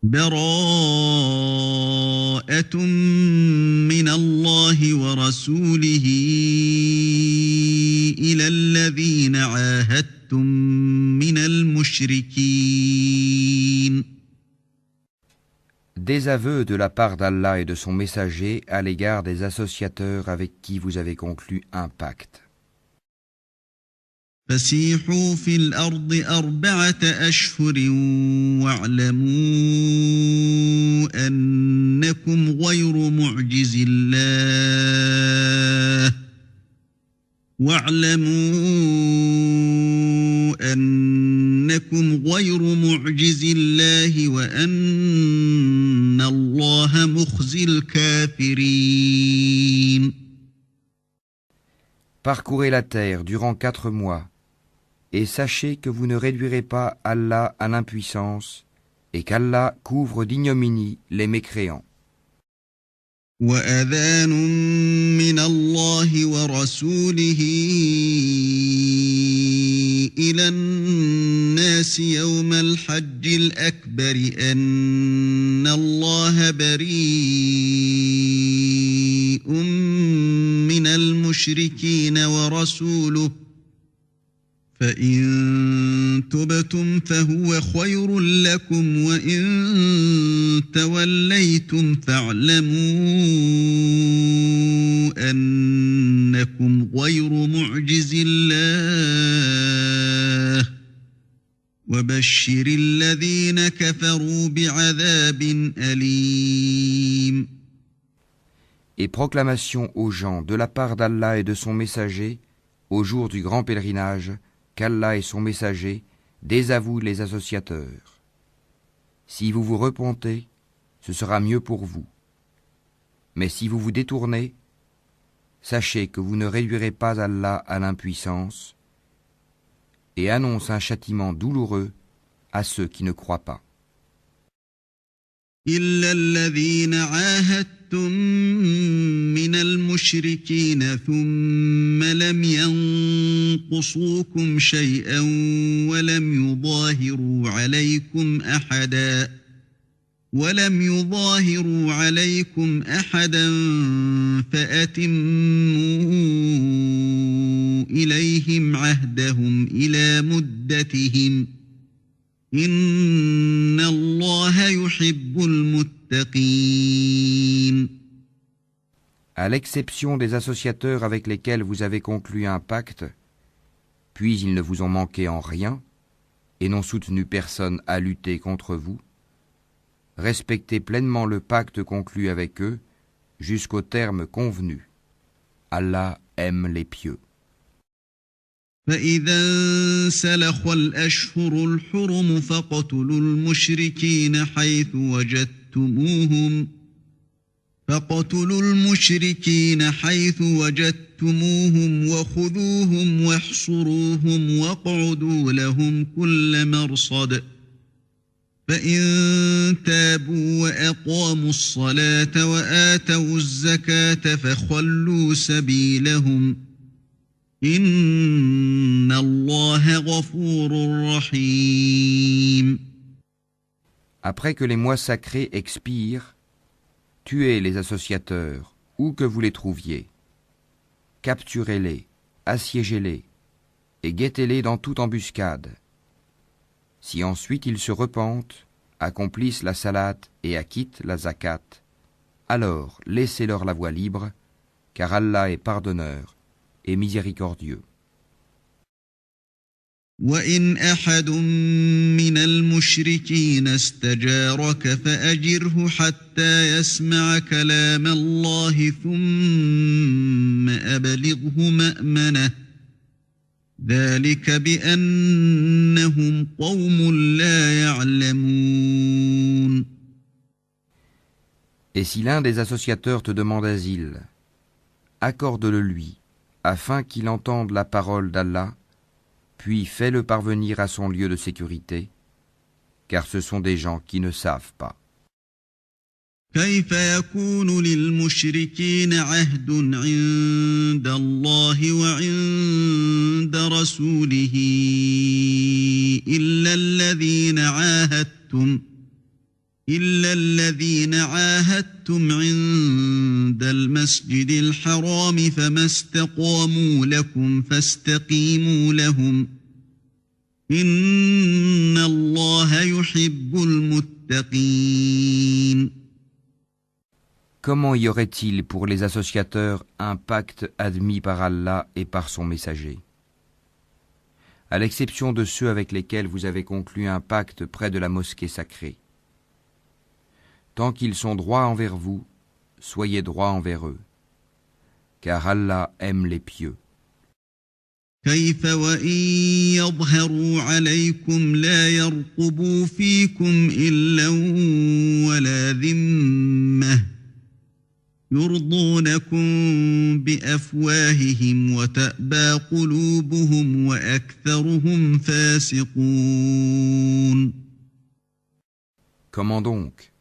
براءة من الله ورسوله إلى الذين عاهدتم من المشركين. Désaveu de la part d'Allah et de son messager à l'égard des associateurs avec qui vous avez conclu un pacte. فسيحوا في الأرض 4 أشهر واعلموا أنكم غير معجز الله وأن الله مخزي الكافرين. Parcourez la terre durant 4 mois, et sachez que vous ne réduirez pas Allah à l'impuissance, et qu'Allah couvre d'ignominie les mécréants. وأذان من الله ورسوله إلى الناس يوم الحج الأكبر أن الله بريء من المشركين ورسوله فإن تبتم فهو خير لكم وإن توليتم فاعلموا أنكم غير معجز الله وبشر الذين كفروا بعذاب أليم. Et proclamation aux gens de la part d'Allah et de son messager au jour du grand pèlerinage qu'Allah et son messager désavouent les associateurs. Si vous vous repentez, ce sera mieux pour vous. Mais si vous vous détournez, sachez que vous ne réduirez pas Allah à l'impuissance et annonce un châtiment douloureux à ceux qui ne croient pas. إلا الذين عاهدتم من المشركين ثم لم ينقصوكم شيئا ولم يظاهروا عليكم أحدا فأتموا إليهم عهدهم إلى مدتهم إن الله يحب المتقين. À l'exception des associateurs avec lesquels vous avez conclu un pacte, puis ils ne vous ont manqué en rien et n'ont soutenu personne à lutter contre vous, respectez pleinement le pacte conclu avec eux jusqu'au terme convenu. Allah aime les pieux. فإذا انسلخ الأشهر الحرم فاقتلوا المشركين حيث وجدتموهم وخذوهم واحصروهم واقعدوا لهم كل مرصد فإن تابوا وأقاموا الصلاة وآتوا الزكاة فخلوا سبيلهم إن الله غفور رحيم. Après que les mois sacrés expirent, tuez les associateurs, où que vous les trouviez. Capturez-les, assiégez-les, et guettez-les dans toute embuscade. Si ensuite ils se repentent, accomplissent la salate et acquittent la zakat, alors laissez-leur la voie libre, car Allah est pardonneur et miséricordieux. وَإِنْ أَحَدٌ مِّنَ الْمُشْرِكِينَ اسْتَجَارَكَ فَأَجِرْهُ حَتَّى يَسْمَعَ كَلَامَ اللَّهِ ثُمَّ أَبْلِغْهُ مَأْمَنَهُ ذَلِكَ بِأَنَّهُمْ قَوْمٌ لَّا يَعْلَمُونَ. Et si l'un des associateurs te demande asile, accorde-le lui, afin qu'il entende la parole d'Allah, puis fais-le parvenir à son lieu de sécurité, car ce sont des gens qui ne savent pas. كيف يكون للمشركين عهد عند الله وعند رسوله إلا إلا الذين عاهدتم عند المسجد الحرام فما استقاموا لكم فاستقيموا لهم إن الله يحب المتقين. Comment y aurait-il pour les associateurs un pacte admis par Allah et par son messager? À l'exception de ceux avec lesquels vous avez conclu un pacte près de la mosquée sacrée. Tant qu'ils sont droits envers vous, soyez droits envers eux, car Allah aime les pieux. كيف وإن يظهروا عليكم لا يرقبوا فيكم إلا ولا ذمة يرضونكم بأفواههم وتأبى قلوبهم وأكثرهم فاسقون. Comment donc?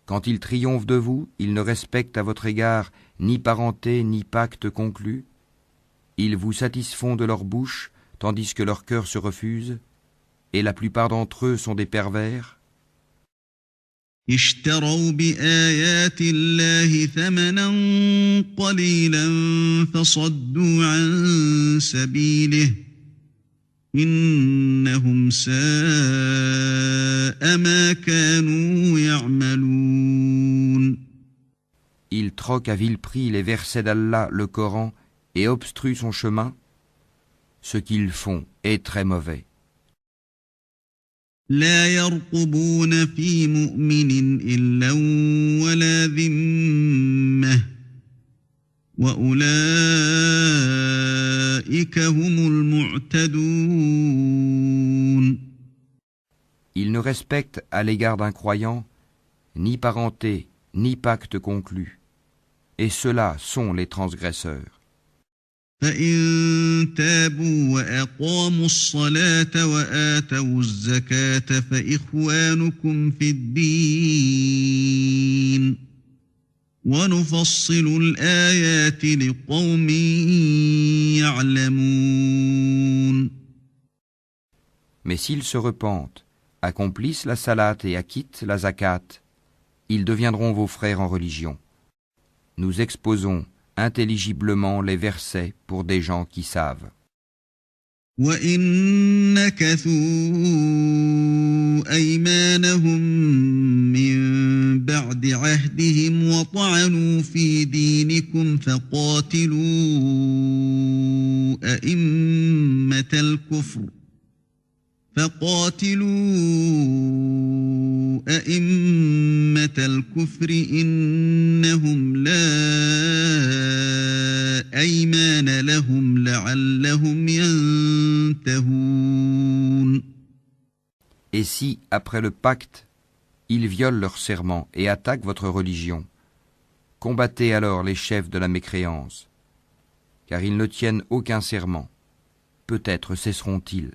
Quand ils triomphent de vous, ils ne respectent à votre égard ni parenté ni pacte conclu. Ils vous satisfont de leur bouche, tandis que leur cœur se refuse, et la plupart d'entre eux sont des pervers. اشتروا بآيات الله ثمنا قليلا فصدوا عن سبيله إنهم ساء ما كانوا يعملون. Ils troquent à vil prix les versets d'Allah, le Coran, et obstruent son chemin. Ce qu'ils font est très mauvais. لا يرقبون في مؤمن إلا ولا ذمة وأولئك هم المعتدون. Ils ne respectent à l'égard d'un croyant ni parenté, ni pacte conclu. Et ceux-là sont les transgresseurs. فإن تابوا وأقاموا الصلاة وآتوا الزكاة فإخوانكم في الدين ونفصل الآيات لقوم يعلمون. Mais s'ils se repentent, accomplissent la salate et acquittent la zakat, ils deviendront vos frères en religion. Nous exposons intelligiblement les versets pour des gens qui savent. وَإِن نَكَثُوا أَيْمَانَهُم مِّن بَعْدِ عَهْدِهِمْ وَطَعَنُوا فِي دِينِكُمْ فقاتلوا أئمة الكفر إنهم لا أيمان لهم لعلهم ينتهون. Et si, après le pacte, ils violent leur serment et attaquent votre religion, combattez alors les chefs de la mécréance, car ils ne tiennent aucun serment. Peut-être cesseront-ils.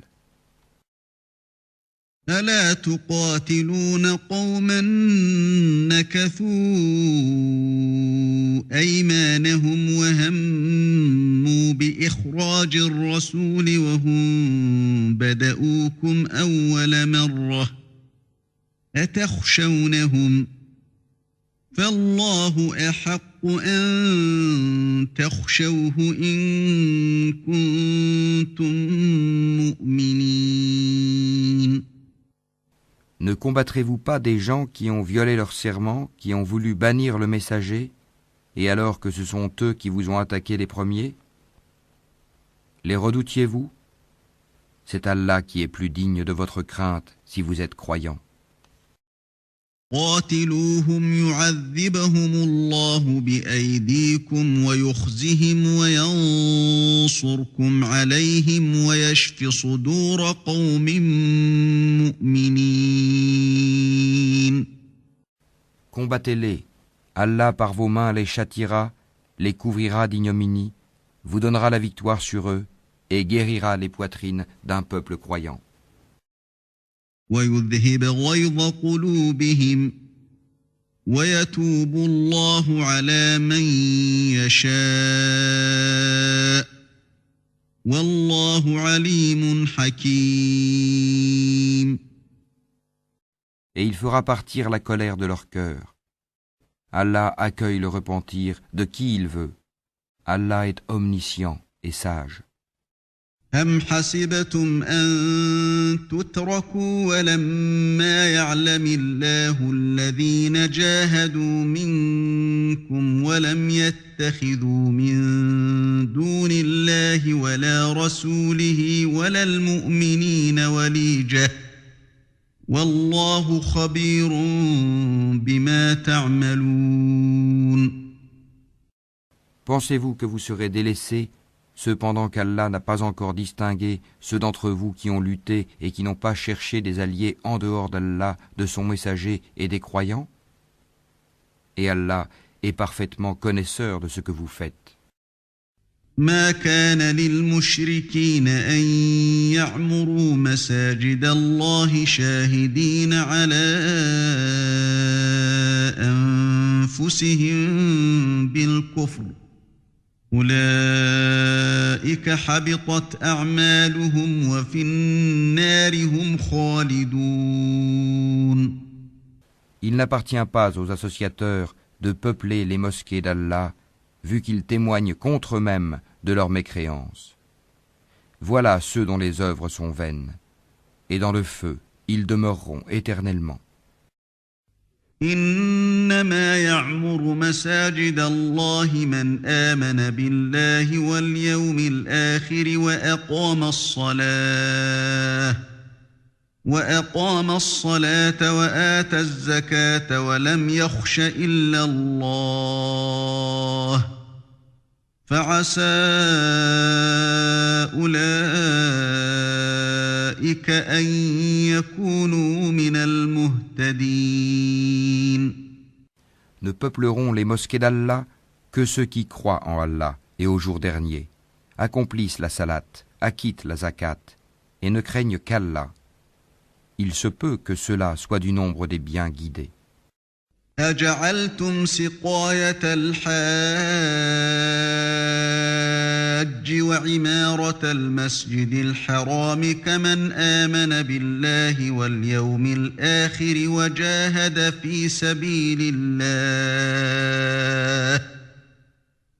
ألا تقاتلون قوما نكثوا أيمانهم وهموا بإخراج الرسول وهم بدؤوكم أول مرة أتخشونهم فالله أحق أن تخشوه إن كنتم مؤمنين. Ne combattrez-vous pas des gens qui ont violé leur serment, qui ont voulu bannir le messager, et alors que ce sont eux qui vous ont attaqué les premiers? Les redoutiez-vous? C'est Allah qui est plus digne de votre crainte si vous êtes croyants. قاتلوهم يعذبهم الله بأيديكم ويخزهم وينصركم عليهم ويشف صدور قوم مؤمنين. Combattez-les. Allah par vos mains les châtiera, les couvrira d'ignominie, vous donnera la victoire sur eux et guérira les poitrines d'un peuple croyant. ويذهب غيظ قلوبهم ويتوب الله على من يشاء والله عليم حكيم. et il fera partir la colère de leur cœur. Allah accueille le repentir de qui il veut. Allah est omniscient et sage. أم حسبتم أن تتركوا ولما يعلم الله الذين جاهدوا منكم ولم يتخذوا من دون الله ولا رسوله ولا المؤمنين وليجة والله خبير بما تعملون. Pensez-vous que vous serez délaissés, cependant qu'Allah n'a pas encore distingué ceux d'entre vous qui ont lutté et qui n'ont pas cherché des alliés en dehors d'Allah, de son messager et des croyants? Et Allah est parfaitement connaisseur de ce que vous faites. ما كان للمشركين أن يعمروا مساجد الله شاهدين على أنفسهم بالكفر أولئك حبطت أعمالهم وفي النار هم خالدون. Il n'appartient pas aux associateurs de peupler les mosquées d'Allah, vu qu'ils témoignent contre eux-mêmes de leur mécréance. Voilà ceux dont les œuvres sont vaines, et dans le feu, ils demeureront éternellement. إنما يعمر مساجد الله من آمن بالله واليوم الآخر وأقام الصلاة وآتى الزكاة ولم يخش إلا الله فعسى أولئك أن يكونوا من المهتدين. Ne peupleront les mosquées d'Allah que ceux qui croient en Allah et au jour dernier, accomplissent la salat, acquittent la zakat et ne craignent qu'Allah. Il se peut que cela soit du nombre des bien guidés. أجعلتم سقاية الحاج وعمارة المسجد الحرام كمن آمن بالله واليوم الآخر وجاهد في سبيل الله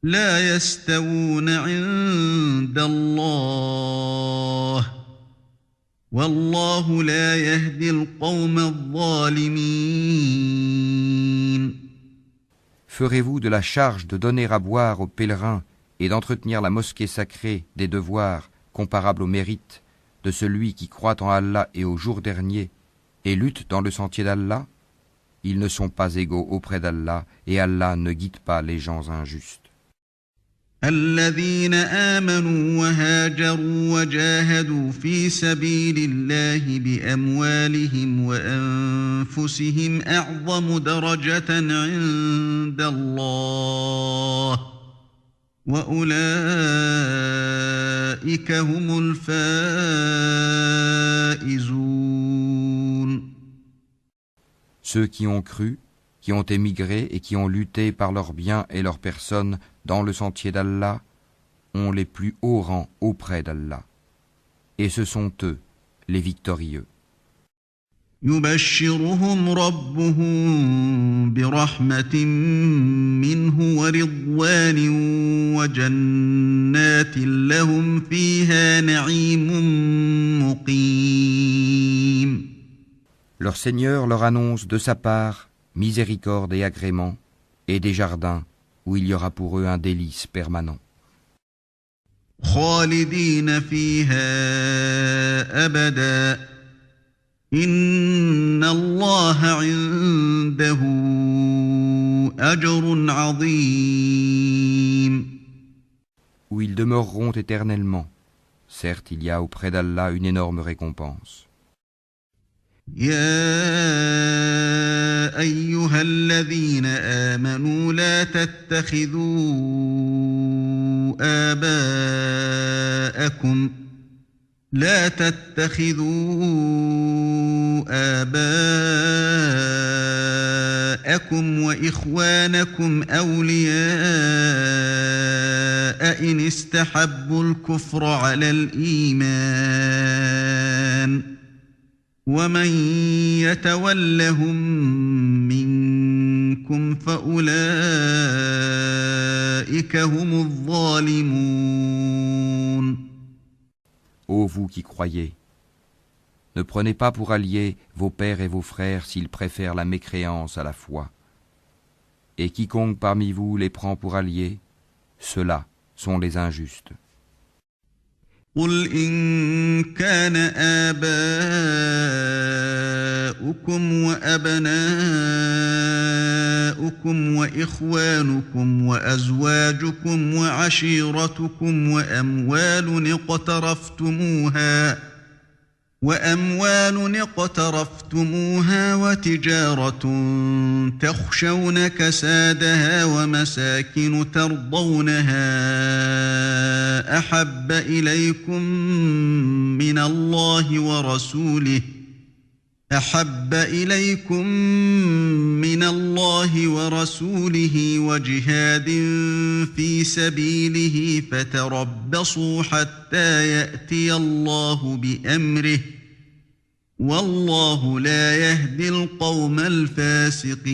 لا يستوون عند الله والله لا يهدي القوم الظالمين. Ferez-vous de la charge de donner à boire aux pèlerins et d'entretenir la mosquée sacrée des devoirs comparables au mérite de celui qui croit en Allah et au jour dernier et lutte dans le sentier d'Allah? Ils ne sont pas égaux auprès d'Allah et Allah ne guide pas les gens injustes. الذين آمنوا وهاجروا وجاهدوا في سبيل الله بأموالهم وأنفسهم أعظم درجة عند الله وأولئك هم الفائزون. Ceux qui ont cru, qui ont émigré et qui ont lutté par leurs biens et leurs personnes dans le sentier d'Allah, ont les plus hauts rangs auprès d'Allah. Et ce sont eux, les victorieux. يبشرهم ربهم برحمة منه ورضوان وجنات لهم فيها نعيم مقيم. Leur Seigneur leur annonce de sa part miséricorde et agrément, et des jardins où il y aura pour eux un délice permanent. خالدين فيها أبدا إن الله عنده أجر عظيم. Où ils demeureront éternellement. Certes, il y a auprès d'Allah une énorme récompense. يا أيها الذين آمنوا لا تتخذوا آباءكم وإخوانكم أولياء إن استحبوا الكفر على الإيمان ومن يتولهم منكم فأولئك هم الظالمون. Ô vous qui croyez, ne prenez pas pour alliés vos pères et vos frères s'ils préfèrent la mécréance à la foi. Et quiconque parmi vous les prend pour alliés, ceux-là sont les injustes. قل إن كان آباؤكم وأبناؤكم وإخوانكم وأزواجكم وعشيرتكم وأموال اقترفتموها وتجارة تخشون كسادها ومساكن ترضونها أحب إليكم من الله ورسوله وجهاد في سبيله فتربصوا حتى يأتي الله بأمره والله لا يهدي القوم الفاسقين.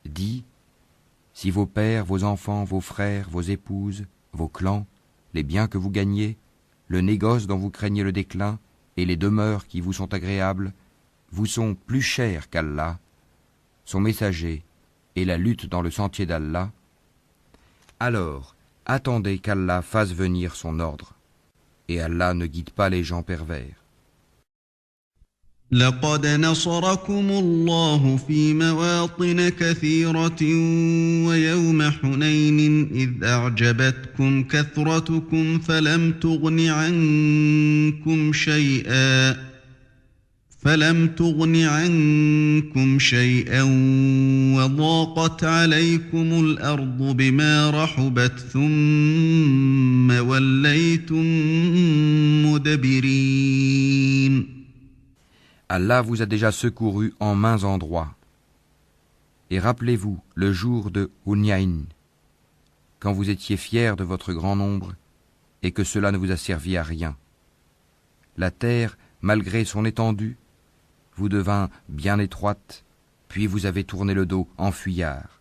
Dis, si vos pères, vos enfants, vos frères, vos épouses, vos clans, les biens que vous gagnez, le négoce dont vous craignez le déclin, et les demeures qui vous sont agréables, vous sont plus chers qu'Allah, son messager, et la lutte dans le sentier d'Allah, alors attendez qu'Allah fasse venir son ordre, et Allah ne guide pas les gens pervers. لقد نصركم الله في مواطن كثيرة ويوم حنين إذ أعجبتكم كثرتكم فلم تغن عنكم شيئا وضاقت عليكم الأرض بما رحبت ثم وليتم مدبرين. Allah vous a déjà secouru en maints endroits. Et rappelez-vous le jour de Hunayn, quand vous étiez fiers de votre grand nombre et que cela ne vous a servi à rien. La terre, malgré son étendue, vous devint bien étroite, puis vous avez tourné le dos en fuyard.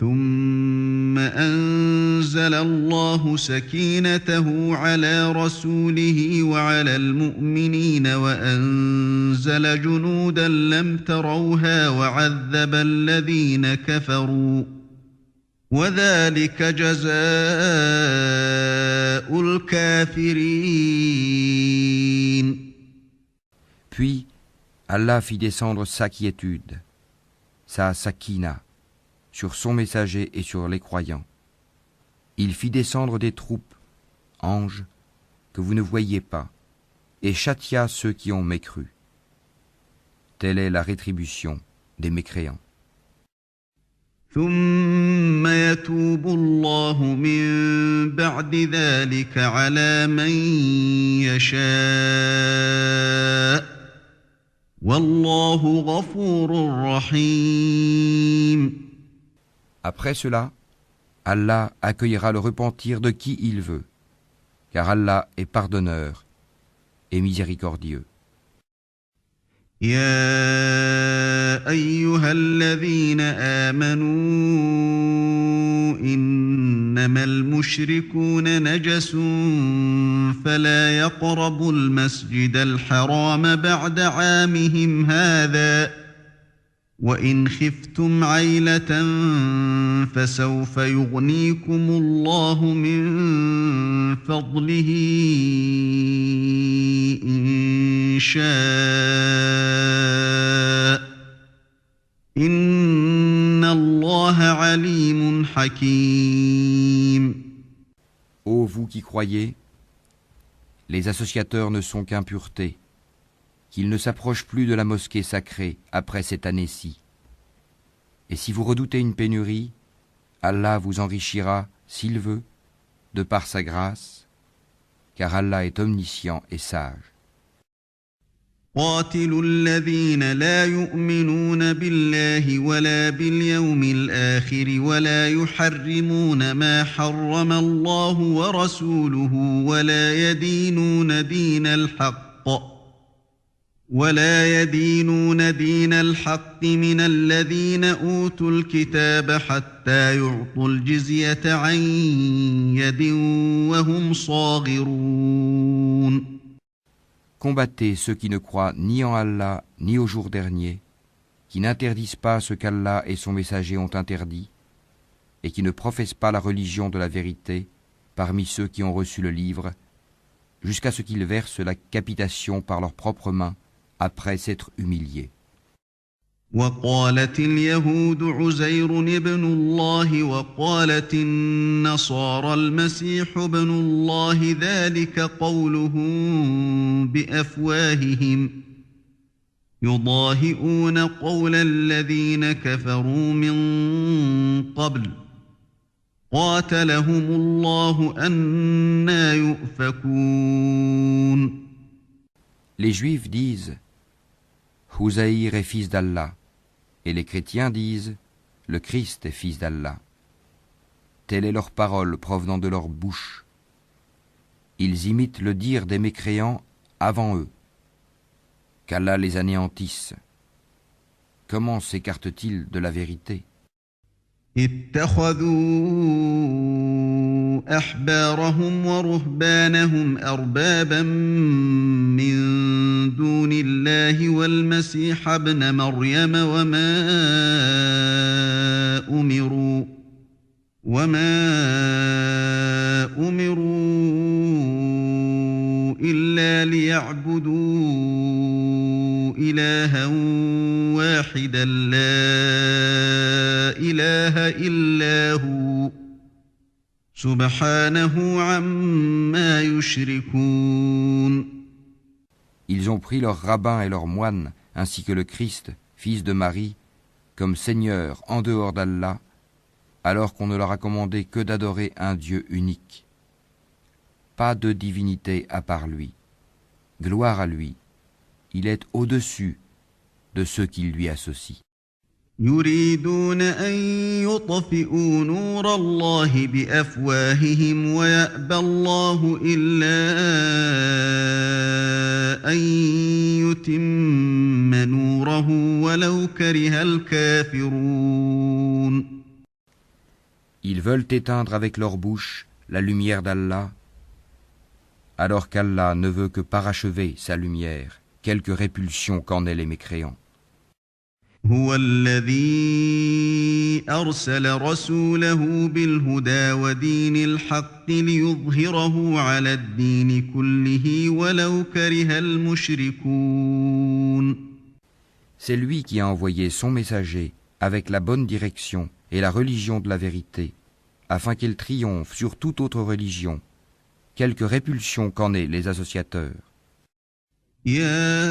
ثم أنزل الله سكينته على رسوله وعلى المؤمنين وأنزل جنودا لم تروها وعذب الذين كفروا وذلك جزاء الكافرين. Puis Allah fit descendre sa quiétude, sa sakina, sur son messager et sur les croyants. Il fit descendre des troupes, anges, que vous ne voyiez pas, et châtia ceux qui ont mécru. Telle est la rétribution des mécréants. ثم يتوب الله من بعد ذلك على من يشاء والله غفور رحيم. Après cela, Allah accueillera le repentir de qui il veut, car Allah est pardonneur et miséricordieux. يا أيها الذين آمنوا إنما المشركون نجس فلا يقربوا المسجد الحرام بعد عامهم هذا وإن خفتم عيلة فسوف يغنيكم الله من فضله إن شاء إن الله عليم حكيم. Ô vous qui croyez, les associateurs ne sont qu'impuretés, qu'ils ne s'approchent plus de la mosquée sacrée après cette année-ci. Et si vous redoutez une pénurie, Allah vous enrichira, s'il veut, de par sa grâce, car Allah est omniscient et sage. قاتلوا الذين لا يؤمنون بالله ولا باليوم الآخر ولا يحرمون ما حرم الله ورسوله ولا يدينون دين الحق من الذين أوتوا الكتاب حتى يعطوا الجزية عن يد وهم صاغرون. Combattez ceux qui ne croient ni en Allah ni au jour dernier, qui n'interdisent pas ce qu'Allah et son messager ont interdit, et qui ne professent pas la religion de la vérité parmi ceux qui ont reçu le livre, jusqu'à ce qu'ils versent la capitation par leurs propres mains après s'être humiliés. وقالت اليهود عزير ابن الله وقالت النصارى المسيح ابن الله ذلك قولهم بأفواههم يضاهئون قول الذين كفروا من قبل قاتلهم الله أنى يؤفكون. Les Juifs disent Houzaïr est fils d'Allah, et les chrétiens disent le Christ est fils d'Allah. Telle est leur parole provenant de leur bouche. Ils imitent le dire des mécréants avant eux. Qu'Allah les anéantisse. Comment s'écartent-ils de la vérité? اتخذوا أحبارهم ورهبانهم أربابا من دون الله والمسيح ابن مريم وما أمروا إلا ليعبدوا إلها واحدا لا إله إلا هو سبحانه عما يشركون. Ils ont pris leurs rabbins et leurs moines, ainsi que le Christ, fils de Marie, comme Seigneur en dehors d'Allah, alors qu'on ne leur a commandé que d'adorer un Dieu unique. Pas de divinité à part lui. Gloire à lui. Il est au-dessus de ceux qui lui associent. يريدون أن يطفئوا نور الله بأفواههم ويأبى الله إلا أن يتم نوره ولو كره الكافرون. Ils veulent éteindre avec leur bouche la lumière d'Allah, alors qu'Allah ne veut que parachever sa lumière, quelque répulsion qu'en aient les mécréants. هو الذي أرسل رسوله بالهدى ودين الحق ليظهره على الدين كله ولو كره المشركون. C'est lui qui a envoyé son messager avec la bonne direction et la religion de la vérité, afin qu'il triomphe sur toute autre religion, quelque répulsion qu'en aient les associateurs. يا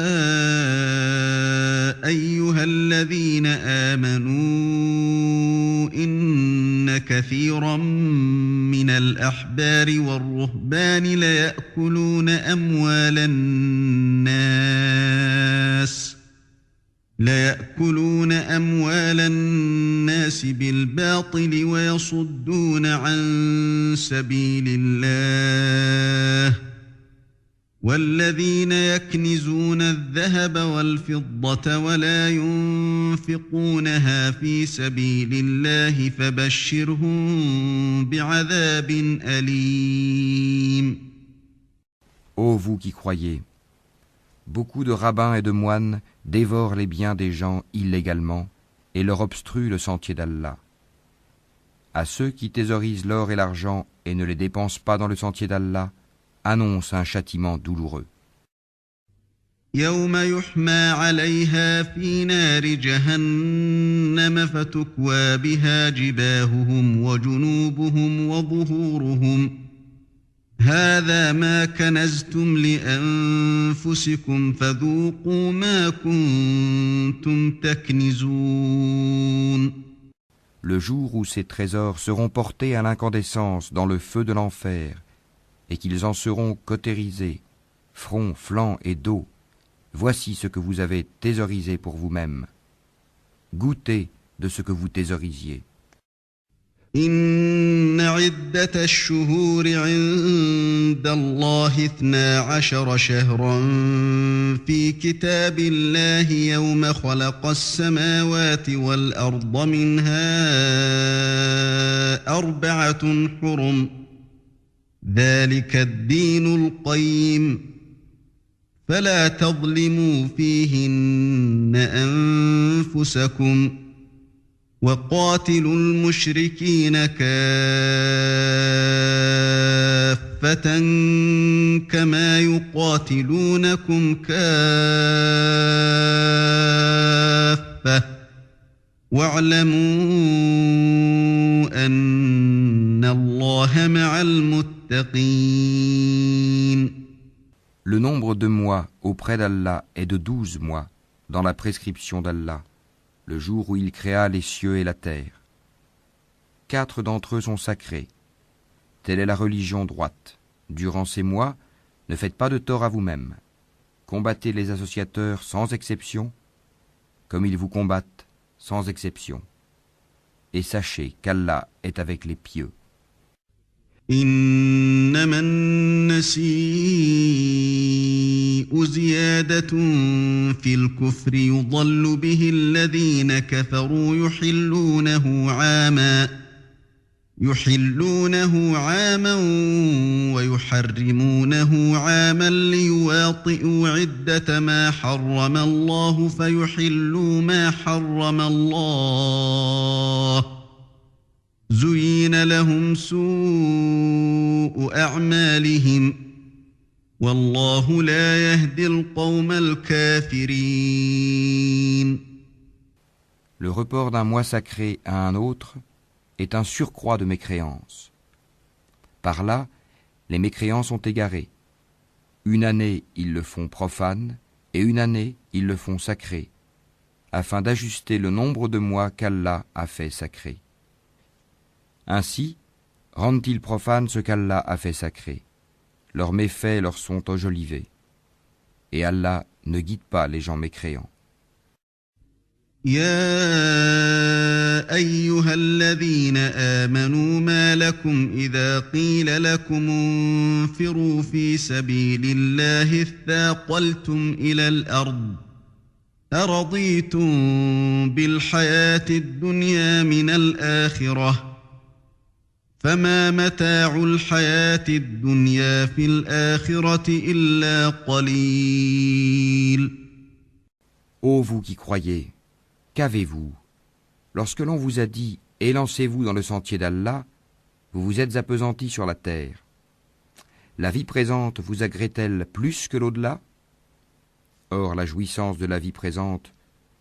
أيها الذين آمنوا إن كثيرا من الأحبار والرهبان ليأكلون أموال الناس بالباطل ويصدون عن سبيل الله والذين يكنزون الذهب والفضة ولا ينفقونها في سبيل الله فبشرهم بعذاب أليم. Ô vous qui croyez, beaucoup de rabbins et de moines dévorent les biens des gens illégalement et leur obstruent le sentier d'Allah. À ceux qui thésaurisent l'or et l'argent et ne les dépensent pas dans le sentier d'Allah, annonce un châtiment douloureux. يوم يحمى عليها في نار جهنم فتكوى بها جباههم وجنوبهم وظهورهم هذا ما كنزتم لأنفسكم فذوقوا ما كنتم تكنزون. Le jour où ces trésors seront portés à l'incandescence dans le feu de l'enfer, et qu'ils en seront cautérisés, front, flanc et dos, Voici ce que vous avez thésaurisé pour vous-même. Goûtez de ce que vous thésaurisiez. إن عدة الشهور عند الله 12 شهرا في كتاب الله يوم خلق السماوات والأرض منها 4 حرم ذلك الدين القيم فلا تظلموا فيهن أنفسكم وقاتلوا المشركين كافة كما يقاتلونكم كافة واعلموا أن الله مع المتقين. Le nombre de mois auprès d'Allah est de 12 mois dans la prescription d'Allah, le jour où il créa les cieux et la terre. 4 d'entre eux sont sacrés. Telle est la religion droite. Durant ces mois, ne faites pas de tort à vous-même. Combattez les associateurs sans exception, comme ils vous combattent sans exception. Et sachez qu'Allah est avec les pieux. إنما النسيء زيادة في الكفر يضل به الذين كفروا يحلونه عاما ويحرمونه عاما ليواطئوا عدة ما حرم الله فيحلوا ما حرم الله زين لهم سوء أعمالهم والله لا يهدي القوم الكافرين. Le report d'un mois sacré à un autre est un surcroît de mécréance. Par là, les mécréants sont égarés. Une année, ils le font profane, et une année, ils le font sacré, afin d'ajuster le nombre de mois qu'Allah a fait sacré. Ainsi, rendent-ils profane ce qu'Allah a fait sacré. Leurs méfaits leur sont enjolivés. Et Allah ne guide pas les gens mécréants. يا أيها الذين آمنوا ما لكم إذا قيل لكم انفروا في سبيل الله اثاقلتم إلى الأرض أرضيتم بالحياة الدنيا من الآخرة فما متاع الحياة الدنيا في الآخرة إلا قليل. Ô vous qui croyez, qu'avez-vous? Lorsque l'on vous a dit « Élancez-vous dans le sentier d'Allah », vous vous êtes appesantis sur la terre. La vie présente vous agrée-t-elle plus que l'au-delà? Or, la jouissance de la vie présente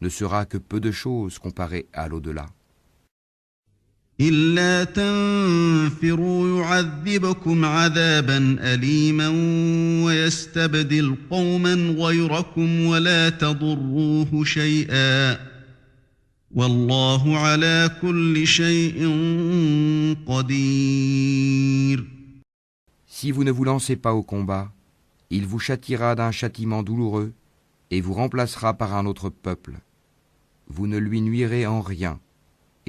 ne sera que peu de choses comparée à l'au-delà. إلا تنفروا يعذبكم عذابا أليما ويستبدل قوما غيركم ولا تضروه شيئا والله على كل شيء قدير. Si vous ne vous lancez pas au combat, il vous châtiera d'un châtiment douloureux et vous remplacera par un autre peuple. Vous ne lui nuirez en rien.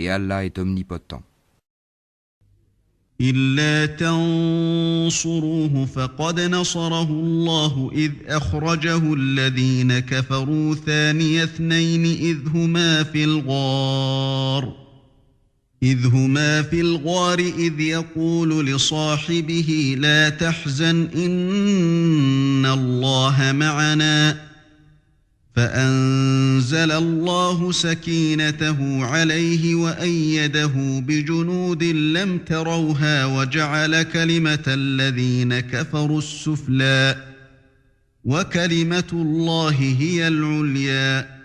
Et Allah est omnipotent. إلا تنصروه فقد نصره الله إذ أخرجه الذين كفروا ثاني اثنين إذ هما في الغار إذ يقول لصاحبه لا تحزن إن الله معنا فأنزل الله سكينته عليه وأيده بجنود لم تروها وجعل كلمة الذين كفروا السفلى وكلمة الله هي العليا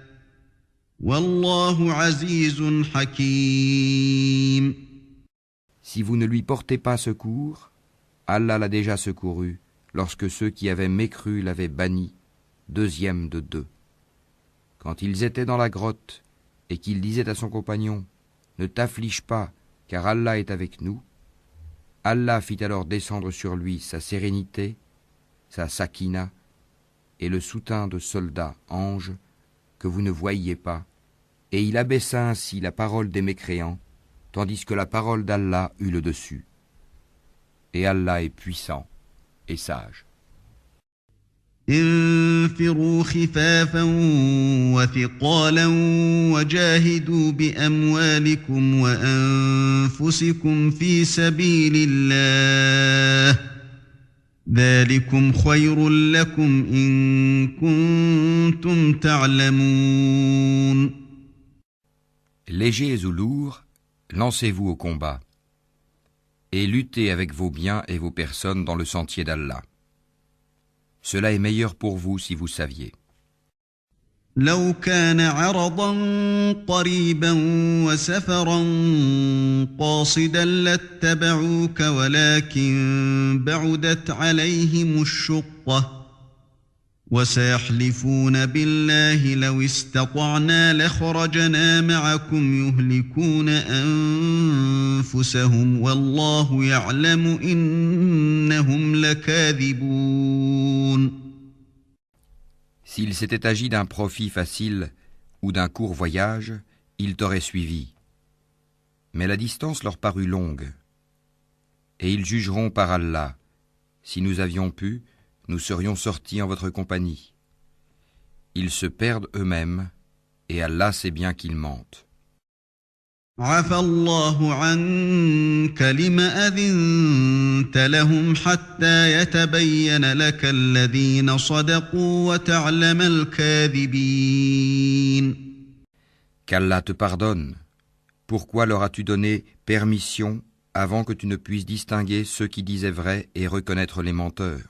والله عزيز حكيم. Si vous ne lui portez pas secours, Allah l'a déjà secouru lorsque ceux qui avaient mécru l'avaient banni, deuxième de 2. Quand ils étaient dans la grotte et qu'il disait à son compagnon « Ne t'afflige pas, car Allah est avec nous », Allah fit alors descendre sur lui sa sérénité, sa sakina, et le soutien de soldats, anges, que vous ne voyiez pas, et il abaissa ainsi la parole des mécréants, tandis que la parole d'Allah eut le dessus. Et Allah est puissant et sage. انفروا خفافا وثقالا وجاهدوا بأموالكم وأنفسكم في سبيل الله ذلكم خير لكم إن كنتم تعلمون. Légers ou lourds, lancez-vous au combat, et luttez avec vos biens et vos personnes dans le sentier d'Allah. Cela est meilleur pour vous si vous saviez. لو كان عرضا قريبا وسفرا قاصدا لاتبعوك ولكن بعدت عليهم الشقة وسيحلفون بالله لو استطعنا لخرجنا معكم يهلكون أنفسهم والله يعلم إنهم لكاذبون. S'il s'était agi d'un profit facile ou d'un court voyage, ils t'auraient suivi. Mais la distance leur parut longue. Et ils jugeront par Allah. Si nous avions pu, nous serions sortis en votre compagnie. Ils se perdent eux-mêmes, et Allah sait bien qu'ils mentent. عفى الله عنك لما أذنت لهم حتى يتبين لك الذين صدقوا وتعلم الكاذبين. Qu'Allah te pardonne. Pourquoi leur as-tu donné permission avant que tu ne puisses distinguer ceux qui disaient vrai et reconnaître les menteurs?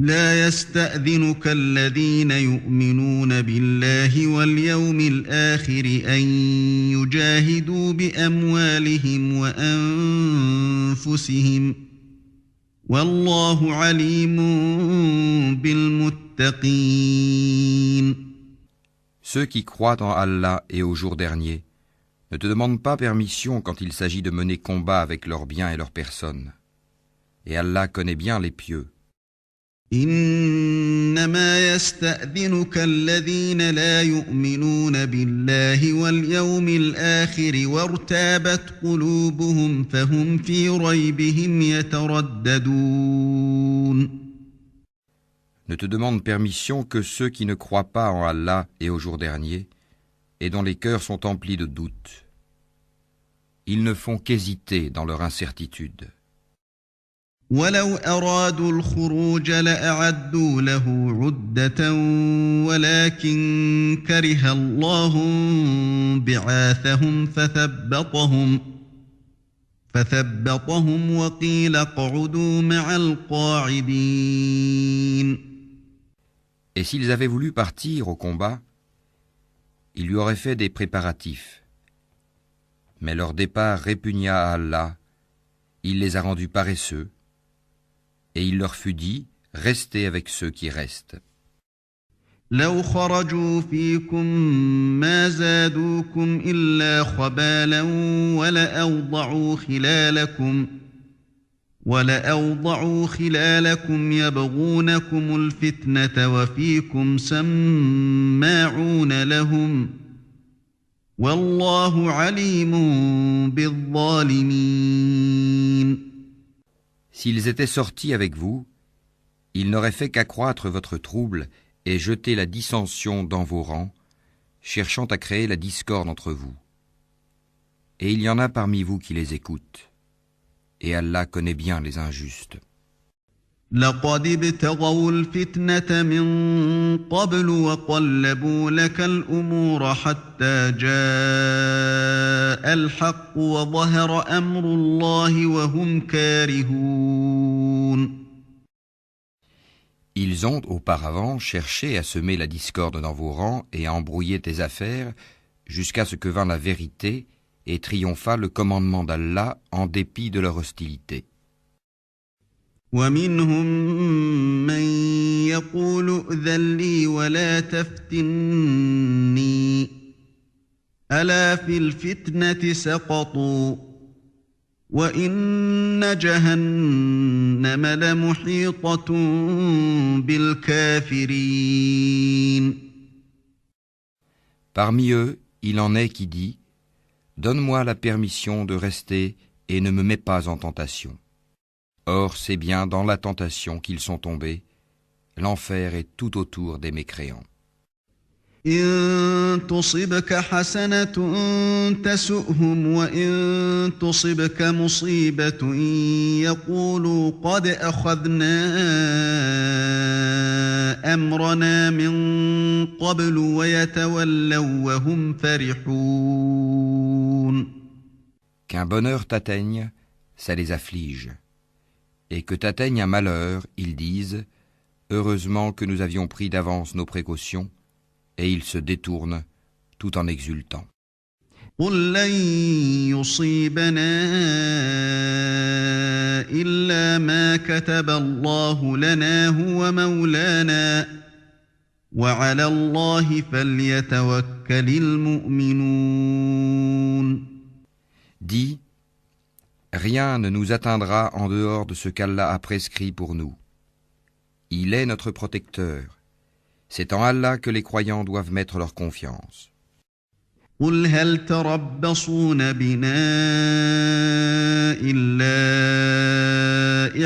لا يستأذنك الذين يؤمنون بالله واليوم الآخر أن يجاهدوا بأموالهم وأنفسهم والله عليم بالمتقين. Ceux qui croient en Allah et au jour dernier ne te demandent pas permission quand il s'agit de mener combat avec leurs biens et leurs personnes. Et Allah connaît bien les pieux. إنما يستأذنك الذين لا يؤمنون بالله واليوم الآخر وارتابت قلوبهم فهم في ريبهم يترددون. Ne te demandent permission que ceux qui ne croient pas en Allah et au jour dernier et dont les cœurs sont emplis de doutes. Ils ne font qu'hésiter dans leur incertitude. ولو أرادوا الخروج لأعدوا له عدة ولكن كره الله بعاثهم فثبطهم وقيل اقعدوا مع القاعدين. Et s'ils avaient voulu partir au combat, il lui aurait fait des préparatifs. Mais leur départ répugna à Allah, il les a rendus paresseux, et il leur fut dit, restez avec ceux qui restent. لو خرجوا فيكم ما زادوكم إلا خبالا ولأوضعوا خلالكم يبغونكم الفتنة وفيكم سماعون لهم والله عليم بالظالمين. S'ils étaient sortis avec vous, ils n'auraient fait qu'accroître votre trouble et jeter la dissension dans vos rangs, cherchant à créer la discorde entre vous. Et il y en a parmi vous qui les écoutent. Et Allah connaît bien les injustes. لقد ابتغوا الفتنة من قبل وقلبوا لك الأمور حتى جاء الحق وظهر أمر الله وهم كارهون. Ils ont auparavant cherché à semer la discorde dans vos rangs et à embrouiller tes affaires jusqu'à ce que vint la vérité et triompha le commandement d'Allah en dépit de leur hostilité. ومنهم من يقول ائذن لي ولا تفتني ألا في الفتنة سقطوا وإن جهنم لمحيطة بالكافرين. Parmi eux, il en est qui dit « Donne-moi la permission de rester et ne me mets pas en tentation. » Or, c'est bien dans la tentation qu'ils sont tombés. L'enfer est tout autour des mécréants. إن تصبك حسنة تسؤهم وإن تصبك مصيبة يقولوا قد أخذنا أمرنا من قبل ويتولوا وهم فرحون. Qu'un bonheur t'atteigne, ça les afflige. Et que t'atteigne un malheur, ils disent « Heureusement que nous avions pris d'avance nos précautions » et ils se détournent tout en exultant. قل لن يصيبنا إلا ما كتب الله لنا هو مولانا وعلى الله فليتوكل المؤمنون. Dis, rien ne nous atteindra en dehors de ce qu'Allah a prescrit pour nous. Il est notre protecteur. C'est en Allah que les croyants doivent mettre leur confiance. قل هل تربصون بنا إلا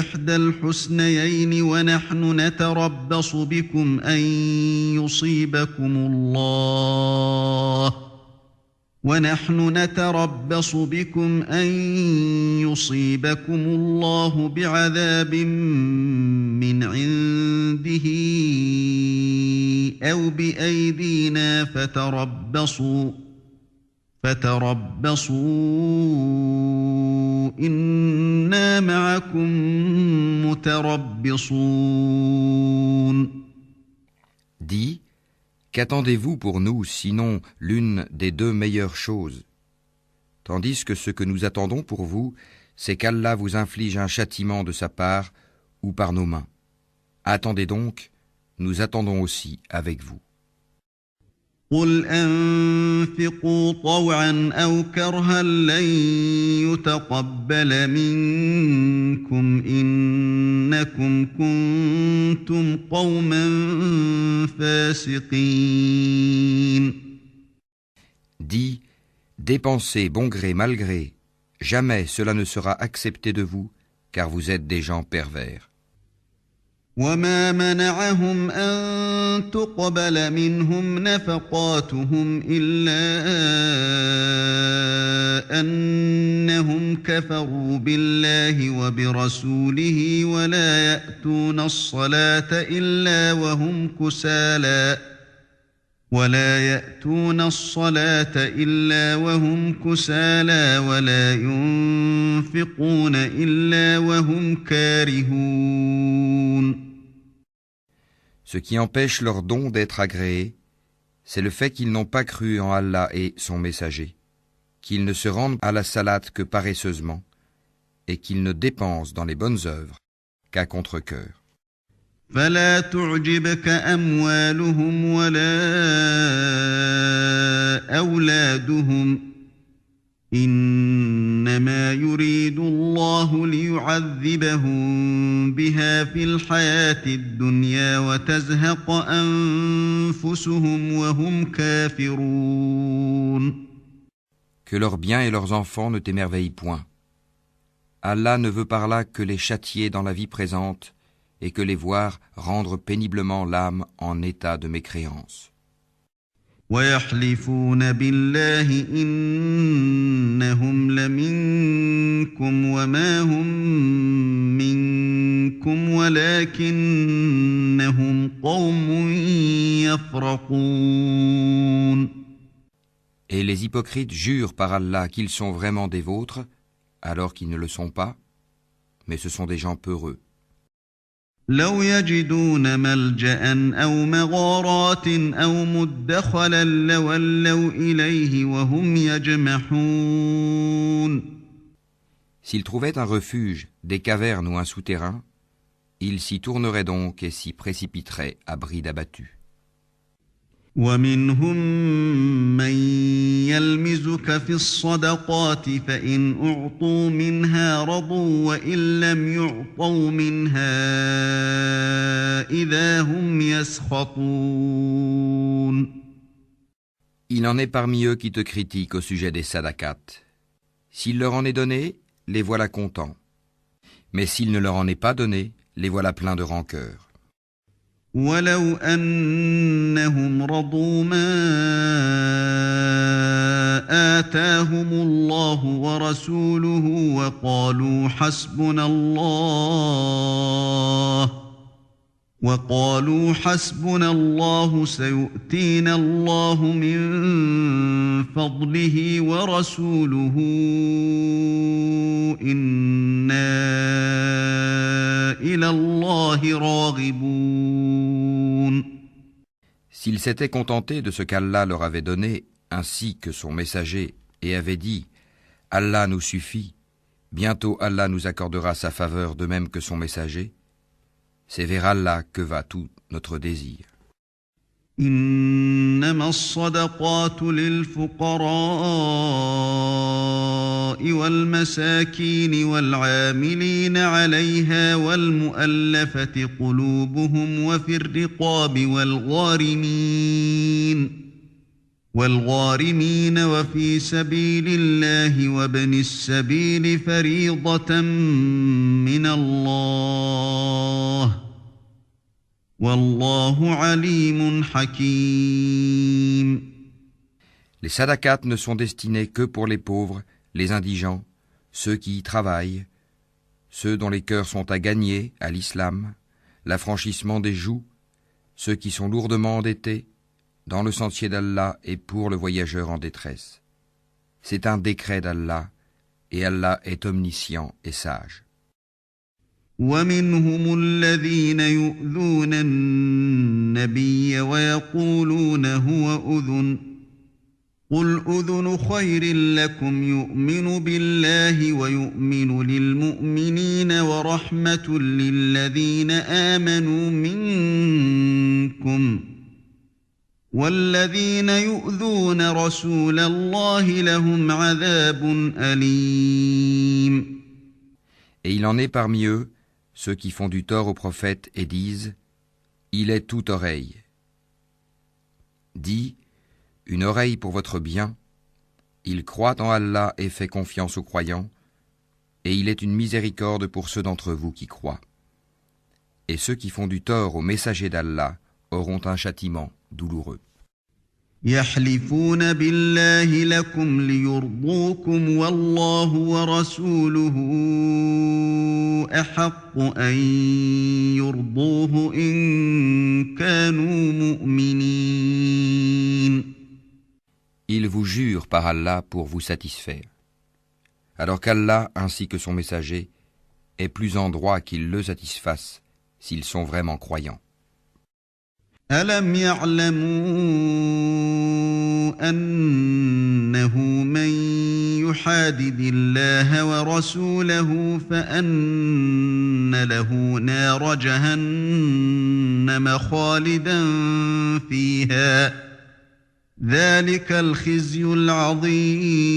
إحدى الحسنيين ونحن نتربص بكم أن يصيبكم الله بعذاب من عنده أو بأيدينا فتربصوا إنا معكم متربصون. Dis, qu'attendez-vous pour nous sinon l'une des deux meilleures choses? Tandis que ce que nous attendons pour vous, c'est qu'Allah vous inflige un châtiment de sa part ou par nos mains. Attendez donc, nous attendons aussi avec vous. قل أنفقوا طوعا أو كرها لن يتقبل منكم إنكم كنتم قوما فاسقين. Dis, dépensez bon gré mal gré, jamais cela ne sera accepté de vous, car vous êtes des gens pervers. وما منعهم أن تقبل منهم نفقاتهم إلا أنهم كفروا بالله وبرسوله ولا يأتون الصلاة إلا وهم كسالى ولا ينفقون إلا وهم كارهون. Ce qui empêche leur don d'être agréé, c'est le fait qu'ils n'ont pas cru en Allah et son messager, qu'ils ne se rendent à la salate que paresseusement, et qu'ils ne dépensent dans les bonnes œuvres qu'à contre-cœur. فلا تعجبك أموالهم ولا أولادهم إنما يريد الله ليعذبهم بها في الحياة الدنيا وتزهق أنفسهم وهم كافرون. Que leurs biens et leurs enfants ne t'émerveillent point. Allah ne veut par là que les châtier dans la vie présente et que les voir rendre péniblement l'âme en état de mécréance. ويحلفون بالله إنهم لمنكم وما هم منكم ولكنهم قوم يفرقون. Et les hypocrites jurent par Allah qu'ils sont vraiment des vôtres, alors qu'ils ne le sont pas, mais ce sont des gens peureux. لو يجدون ملجأ أو مغارات أو مدخلا لولوا إليه وهم يجمحون. S'ils trouvaient un refuge, des cavernes ou un souterrain, ils s'y tourneraient donc et s'y précipiteraient à bride abattue. ومنهم من يلمزك أزوجك في الصدقات فإن أعطوا منها رضوا وإن لم يعطوا منها إذا هم يسخطون. Il en est parmi eux qui te critiquent au sujet des sadakats. S'il leur en est donné, les voilà contents. Mais s'il ne leur en est pas donné, les voilà pleins de rancœur. ولو أنهم رضوا ما آتاهم الله ورسوله وقالوا حسبنا الله سيؤتينا الله من فضله ورسوله إنا إلى الله راغبون. S'ils s'étaient contentés de ce qu'Allah leur avait donné, ainsi que son messager, et avaient dit « Allah nous suffit, bientôt Allah nous accordera sa faveur de même que son messager », c'est vers Allah que va tout notre désir. إنما الصدقات للفقراء والمساكين والعاملين عليها والمؤلفة قلوبهم وفي الرقاب والغارمين وفي سبيل الله وابن السبيل فريضة من الله والله عليم حكيم. Les sadakats ne sont destinés que pour les pauvres, les indigents, ceux qui y travaillent, ceux dont les cœurs sont à gagner à l'islam, l'affranchissement des joues, ceux qui sont lourdement endettés, dans le sentier d'Allah et pour le voyageur en détresse. C'est un décret d'Allah, et Allah est omniscient et sage. ومنهم الذين يؤذون النبي ويقولون هو أذن قل أذن خير لكم يؤمن بالله ويؤمن للمؤمنين ورحمة للذين آمنوا منكم والذين يؤذون رسول الله لهم عذاب أليم. Et il en est parmi eux ceux qui font du tort au prophète et disent « Il est toute oreille ». Dis « Une oreille pour votre bien ». Il croit en Allah et fait confiance aux croyants, et il est une miséricorde pour ceux d'entre vous qui croient. Et ceux qui font du tort aux messagers d'Allah auront un châtiment douloureux. يحلفون بالله لكم ليرضوكم والله ورسوله أحق أن يرضوه إن كانوا مؤمنين. Ils vous jurent par Allah pour vous satisfaire, alors qu'Allah ainsi que son messager est plus en droit qu'ils le satisfassent s'ils sont vraiment croyants. ألم يعلموا أنه من يحادد الله ورسوله فأن له نار جهنم خالدا فيها ذلك الخزي العظيم.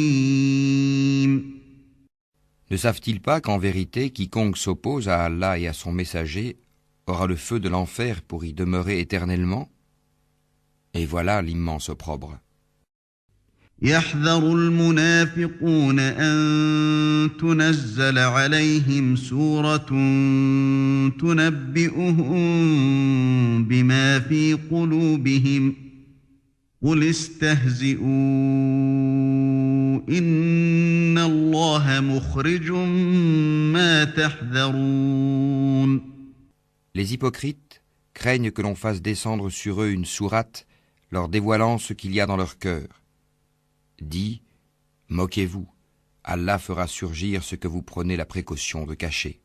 Ne savent-ils pas qu'en vérité, quiconque s'oppose à Allah et à son messager aura le feu de l'enfer pour y demeurer éternellement? Et voilà l'immense opprobre. يحذر المنافقون أن تنزل عليهم سورة تنبئهم بما في قلوبهم قل استهزئوا إن الله مخرج ما تحذرون. Les hypocrites craignent que l'on fasse descendre sur eux une sourate leur dévoilant ce qu'il y a dans leur cœur. Dis, moquez-vous, Allah fera surgir ce que vous prenez la précaution de cacher.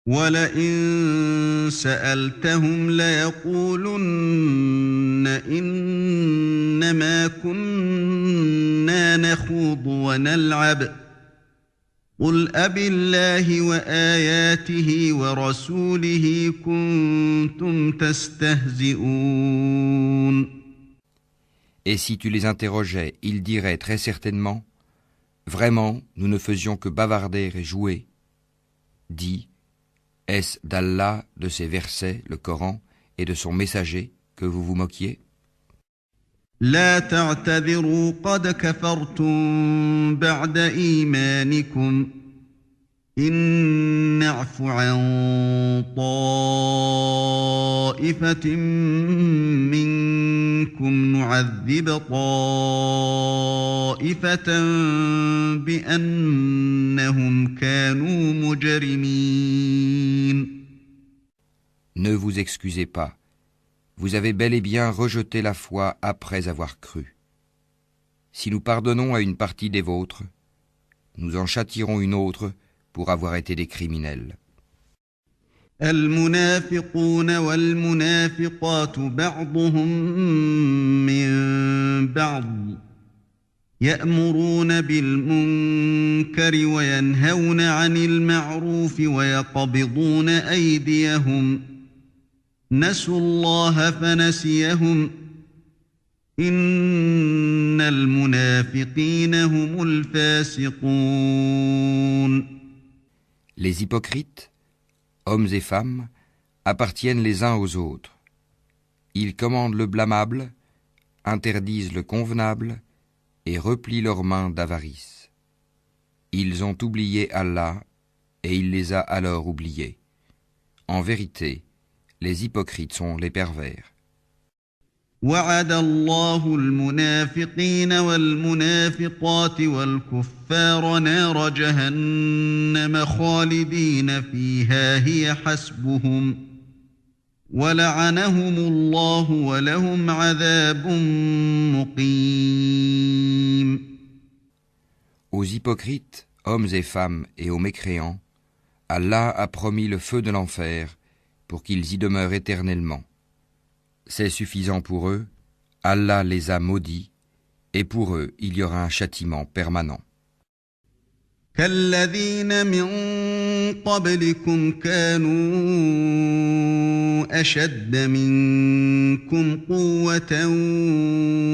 وَلَئِن سَأَلْتَهُمْ لَيَقُولُنَّ إِنَّمَا كُنَّا نَخُوضُ وَنَلْعَبُ قُلْ أَبِاللَّهِ وَآيَاتِهِ وَرَسُولِهِ كُنتُمْ تَسْتَهْزِئُونَ. Et si tu les interrogeais, ils diraient très certainement, « Vraiment, nous ne faisions que bavarder et jouer. » Dis, est-ce d'Allah, de ses versets, le Coran, et de son messager, que vous vous moquiez? لا تعتذروا قد كفرتم بعد إيمانكم إن نعف عن طائفة منكم نعذب طائفة بأنهم كانوا مجرمين. Ne vous excusez pas. Vous avez bel et bien rejeté la foi après avoir cru. Si nous pardonnons à une partie des vôtres, nous en châtierons une autre pour avoir été des criminels. المنافقون والمنافقات بعضهم من بعض يأمرون بالمنكر وينهون عن المعروف ويقبضون أيديهم نسوا الله فنسيهم إن المنافقين هم الفاسقون. Les hypocrites, hommes et femmes, appartiennent les uns aux autres. Ils commandent le blâmable, interdisent le convenable et replient leurs mains d'avarice. Ils ont oublié Allah et il les a alors oubliés. En vérité, les hypocrites sont les pervers. وعد الله المنافقين والمنافقات والكفار نار جهنم خالدين فيها هي حسبهم ولعنهم الله ولهم عذاب مقيم. Aux hypocrites, hommes et femmes, et aux mécréants, Allah a promis le feu de l'enfer pour qu'ils y demeurent éternellement. C'est suffisant pour eux, Allah les a maudits, et pour eux il y aura un châtiment permanent. كالذين من قبلكم كانوا أشد منكم قوة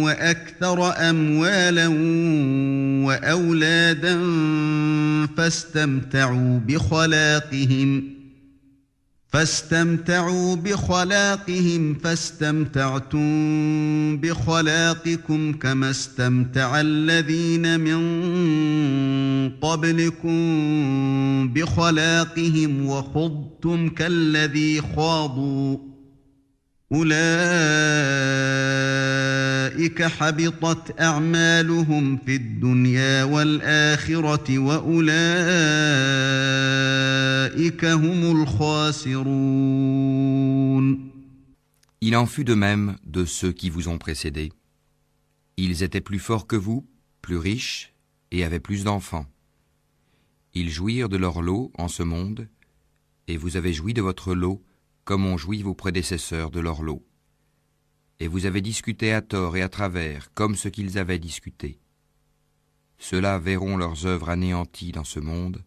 وأكثر أموالا وأولادا فاستمتعوا بخلاقهم فاستمتعتم بخلاقكم كما استمتع الذين من قبلكم بخلاقهم وخضتم كالذي خاضوا أولئك حبطت أعمالهم في الدنيا والآخرة وأولئك هم الخاسرون. Il en fut de même de ceux qui vous ont précédés. Ils étaient plus forts que vous, plus riches et avaient plus d'enfants. Ils jouirent de leur lot en ce monde, et vous avez joui de votre lot comme ont joui vos prédécesseurs de leur lot. Et vous avez discuté à tort et à travers, comme ce qu'ils avaient discuté. Ceux-là verront leurs œuvres anéanties dans ce monde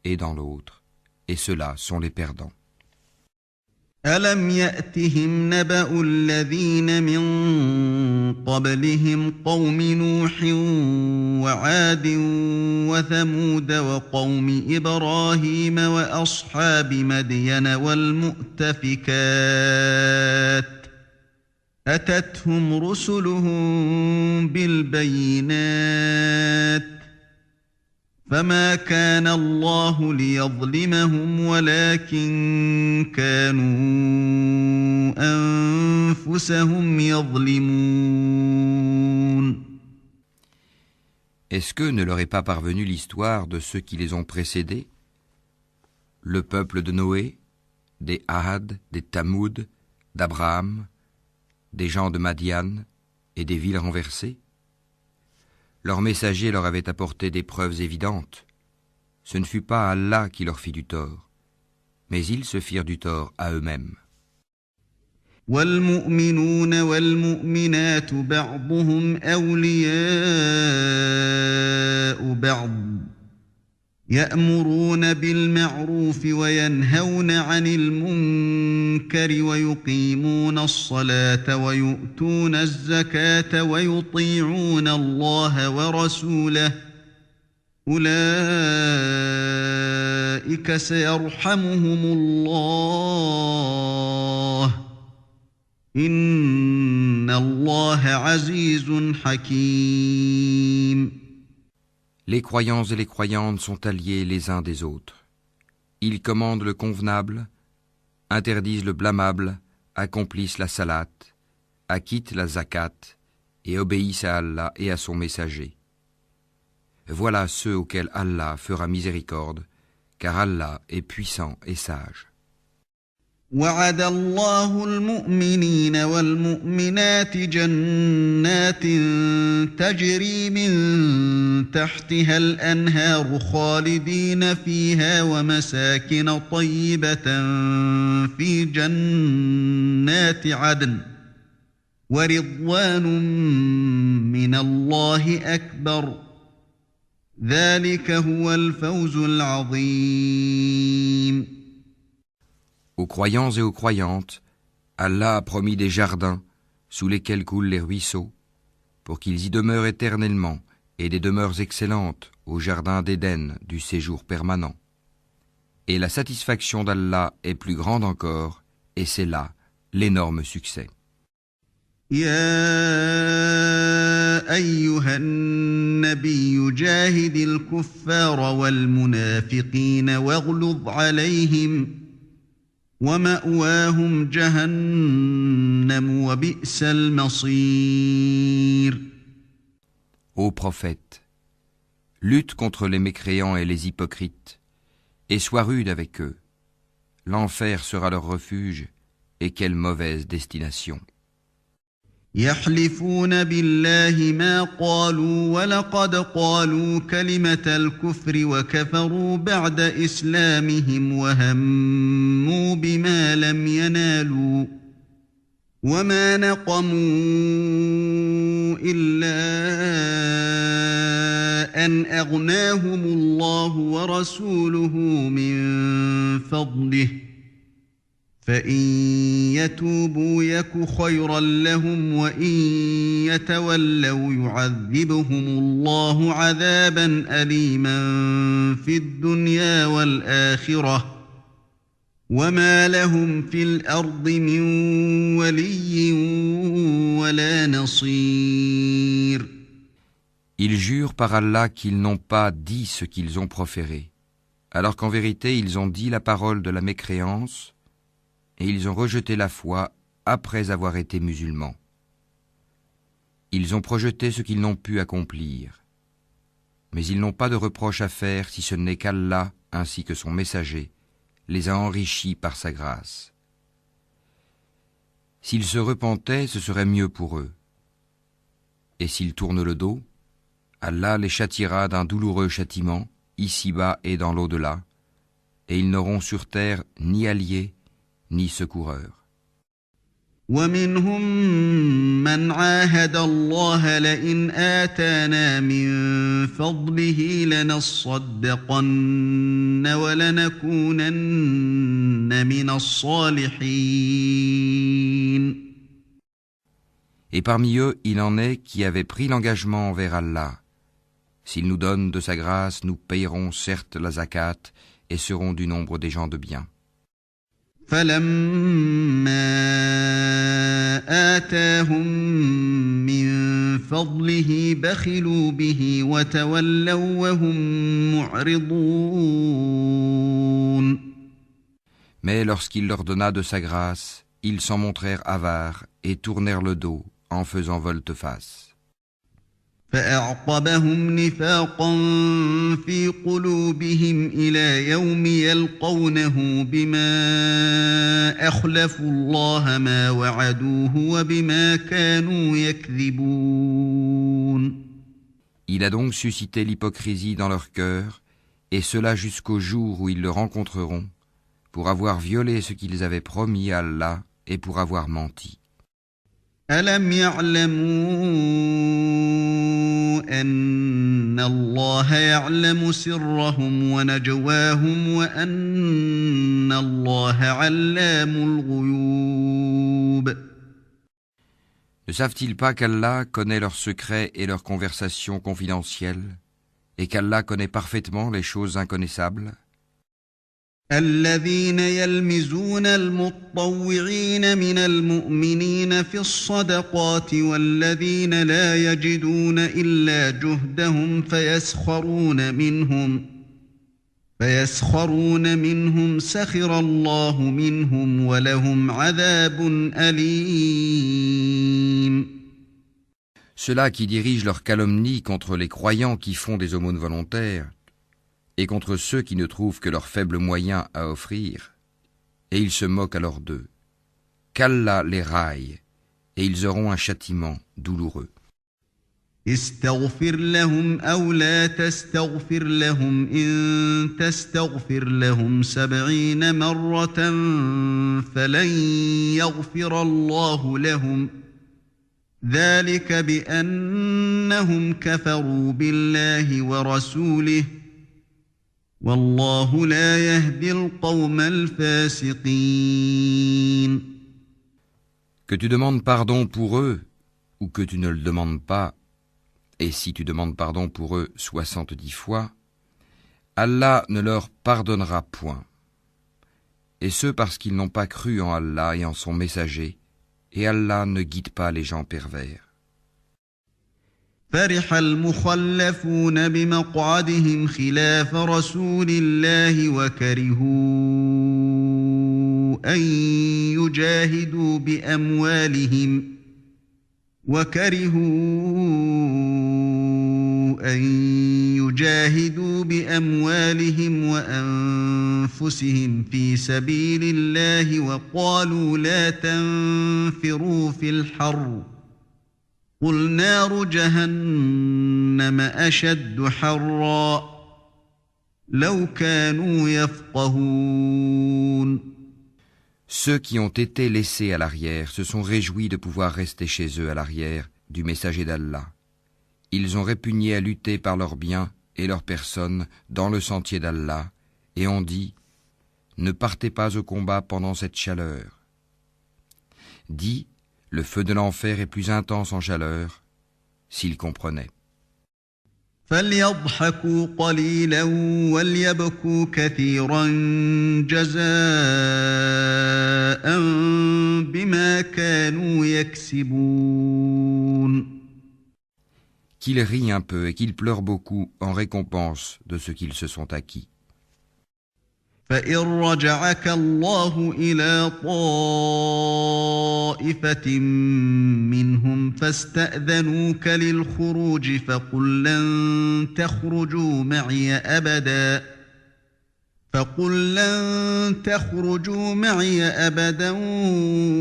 et dans l'autre, et ceux-là sont les perdants. ألم يأتهم نبأ الذين من قبلهم قوم نوح وعاد وثمود وقوم إبراهيم وأصحاب مدين والمؤتفكات أتتهم رسلهم بالبينات فما كان الله ليظلمهم ولكن كانوا أنفسهم يظلمون. Est-ce que ne leur est pas parvenue l'histoire de ceux qui les ont précédés, le peuple de Noé, des Ahad, des Tamoud, d'Abraham, des gens de Madian et des villes renversées? Leurs messagers leur avaient apporté des preuves évidentes. Ce ne fut pas Allah qui leur fit du tort, mais ils se firent du tort à eux-mêmes. والمؤمنون والمؤمنات بعضهم أولياء بعض يأمرون بالمعروف وينهون عن المنكر ويقيمون الصلاة ويؤتون الزكاة ويطيعون الله ورسوله أولئك سيرحمهم الله إن الله عزيز حكيم. Les croyants et les croyantes sont alliés les uns des autres. Ils commandent le convenable, interdisent le blâmable, accomplissent la salat, acquittent la zakat et obéissent à Allah et à son messager. Voilà ceux auxquels Allah fera miséricorde, car Allah est puissant et sage. وعد الله المؤمنين والمؤمنات جنات تجري من تحتها الأنهار خالدين فيها ومساكن طيبة في جنات عدن ورضوان من الله أكبر ذلك هو الفوز العظيم. Aux croyants et aux croyantes, Allah a promis des jardins sous lesquels coulent les ruisseaux, pour qu'ils y demeurent éternellement, et des demeures excellentes au jardin d'Éden du séjour permanent. Et la satisfaction d'Allah est plus grande encore, et c'est là l'énorme succès. يا أيها النبي جاهد الكفار والمنافقين واغلظ عليهم ومأواهم جهنم وبئس المصير. Ô prophète, lutte contre les mécréants et les hypocrites, et sois rude avec eux. L'enfer sera leur refuge, et quelle mauvaise destination. يحلفون بالله ما قالوا ولقد قالوا كلمة الكفر وكفروا بعد إسلامهم وهموا بما لم ينالوا وما نقموا إلا أن أغناهم الله ورسوله من فضله فإن يتوبوا يك خيرا لهم وإن يتولوا يعذبهم الله عذابا أليما في الدنيا والآخرة وما لهم في الأرض من ولي ولا نصير. Ils jurent par Allah qu'ils n'ont pas dit ce qu'ils ont proféré, alors qu'en vérité ils ont dit la parole de la mécréance, et ils ont rejeté la foi après avoir été musulmans. Ils ont projeté ce qu'ils n'ont pu accomplir. Mais ils n'ont pas de reproche à faire si ce n'est qu'Allah, ainsi que son messager, les a enrichis par sa grâce. S'ils se repentaient, ce serait mieux pour eux. Et s'ils tournent le dos, Allah les châtiera d'un douloureux châtiment, ici-bas et dans l'au-delà, et ils n'auront sur terre ni alliés, ni secoureur. ومنهم من عاهد الله لئن آتانا من فضله لنصدقن ولنكونن من الصالحين. Et parmi eux, il en est qui avaient pris l'engagement envers Allah. S'il nous donne de sa grâce, nous payerons certes la zakat et serons du nombre des gens de bien. فلما آتاهم من فضله بخلوا به وتولوا وهم معرضون. Mais lorsqu'il leur donna de sa grâce, ils s'en montrèrent avares et tournèrent le dos en faisant volte-face. فأعقبهم نفاقا في قلوبهم إلى يوم يلقونه بما أخلفوا الله ما وعدوه وبما كانوا يكذبون. Il a donc suscité l'hypocrisie dans leur cœur, et cela jusqu'au jour où ils le rencontreront, pour avoir violé ce qu'ils avaient promis à Allah et pour avoir menti. ألم يعلموا أن أن الله يعلم سرهم ونجواهم وأن الله علام الغيوب. Ne savent-ils pas qu'Allah connaît leurs secrets et leurs conversations confidentielles, et qu'Allah connaît parfaitement les choses inconnaissables? الذين يلمزون المطوعين من المؤمنين في الصدقات والذين لا يجدون إلا جهدهم فيسخرون منهم سخر الله منهم ولهم عذاب أليم. Ceux-là qui dirigent leur calomnie contre les croyants qui font des aumônes volontaires, et contre ceux qui ne trouvent que leurs faibles moyens à offrir, et ils se moquent alors d'eux. Qu'Allah les raille, et ils auront un châtiment douloureux. استغفر لهم أو لا تستغفر لهم إن تستغفر لهم 70 مرة فلن يغفر الله لهم ذلك بأنهم كفروا بالله ورسوله والله لا يهدي القوم الفاسقين. Que tu demandes pardon pour eux, ou que tu ne le demandes pas, et si tu demandes pardon pour eux 70 fois, Allah ne leur pardonnera point. Et ce parce qu'ils n'ont pas cru en Allah et en son messager, et Allah ne guide pas les gens pervers. فرح المخلفون بمقعدهم خلاف رسول الله وكرهوا أن يجاهدوا بأموالهم وأنفسهم في سبيل الله وقالوا لا تنفروا في الحر قل نار جهنم أشد حرا لو كانوا يفقهون. Ceux qui ont été laissés à l'arrière se sont réjouis de pouvoir rester chez eux à l'arrière du messager d'Allah. Ils ont répugné à lutter par leurs biens et leurs personnes dans le sentier d'Allah et ont dit « Ne partez pas au combat pendant cette chaleur ». Dis « Le feu de l'enfer est plus intense en chaleur » s'ils comprenaient. فليضحكوا قليلا وليبكوا كثيرا جزاء بما كانوا يكسبون. Qu'ils rient un peu et qu'ils pleurent beaucoup en récompense de ce qu'ils se sont acquis. فإن رجعك الله إلى طائفة منهم فاستأذنوك للخروج فقل لن تخرجوا معي أبدا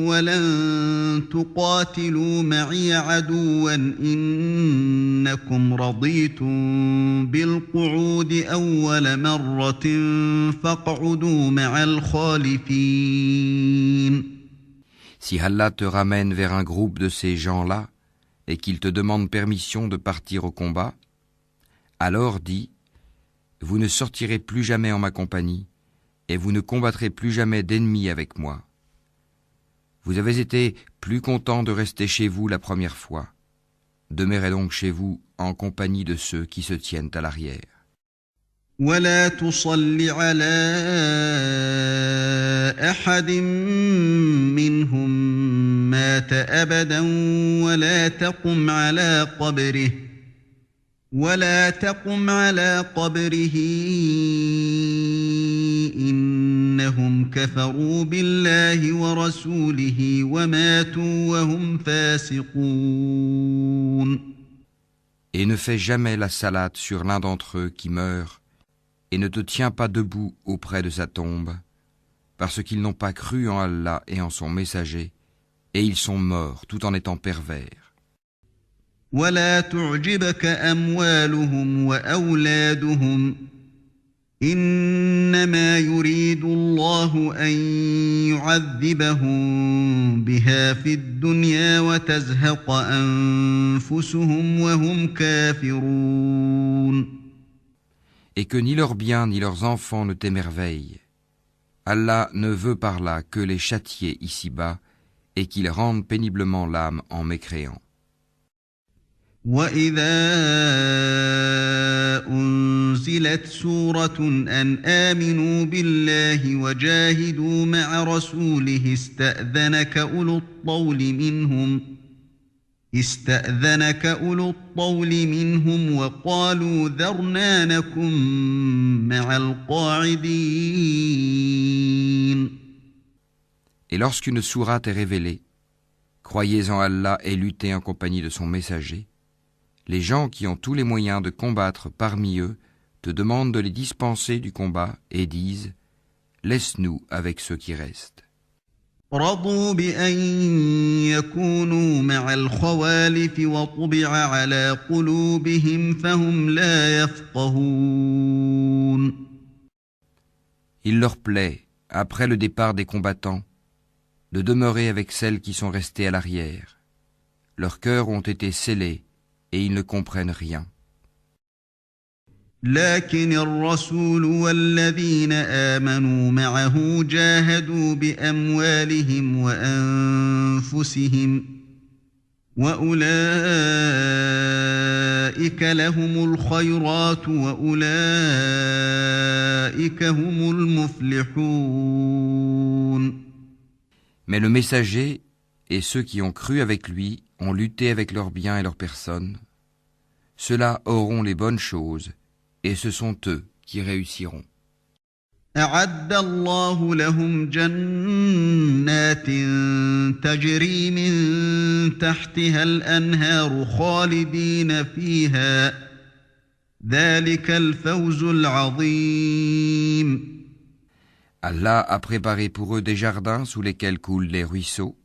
ولن تقاتلوا معي عدوا إنكم رضيتم بالقعود أول مرة فاقعدوا مع الخالفين. Si Allah te ramène vers un groupe de ces gens-là et qu'il te demande permission de partir au combat, alors dis « Vous ne sortirez plus jamais en ma compagnie et vous ne combattrez plus jamais d'ennemis avec moi. Vous avez été plus content de rester chez vous la première fois. Demeurez donc chez vous en compagnie de ceux qui se tiennent à l'arrière. ولا تصل على أحد منهم مات أبدا ولا تقم على قبره إنهم كفروا بالله ورسوله وماتوا وهم فاسقون. Et ne fais jamais la salate sur l'un d'entre eux qui meurt, et ne te tiens pas debout auprès de sa tombe, parce qu'ils n'ont pas cru en Allah et en son messager, et ils sont morts tout en étant pervers. ولا تعجبك أموالهم وأولادهم إنما يريد الله أن يعذبهم بها في الدنيا وتزهق أنفسهم وهم كافرون. Et que ni leurs biens ni leurs enfants ne t'émerveillent. Allah ne veut par là que les châtier ici-bas et qu'ils rendent péniblement l'âme en mécréant. وَإِذَا أُنزِلَتْ سُورَةٌ أَنْ آمِنُوا بِاللَّهِ وَجَاهِدُوا مَعَ رَسُولِهِ استأذنك أولو الطول منهم وقالوا ذرنا نكن مع القاعدين. Et lorsqu'une sourate est révélée, croyez en Allah et luttez en compagnie de son messager, les gens qui ont tous les moyens de combattre parmi eux te demandent de les dispenser du combat et disent « Laisse-nous avec ceux qui restent ». رضوا بأن يكونوا مع الخوالف وطبع على قلوبهم فهم لا يفقهون. Il leur plaît, après le départ des combattants, de demeurer avec celles qui sont restées à l'arrière. Leurs cœurs ont été scellés et ils ne comprennent rien. لكن الرسول والذين آمنوا معه جاهدوا بأموالهم وأنفسهم وأولئك لهم الخيرات وأولئك هم المفلحون. Mais le messager et ceux qui ont cru avec lui ont lutté avec leurs biens et leurs personnes. Ceux-là auront les bonnes choses. Et ce sont eux qui réussiront. أعد الله لهم جنات تجري من تحتها الأنهار خالدين فيها ذلك الفوز العظيم. Allah a préparé pour eux des jardins sous lesquels coulent les ruisseaux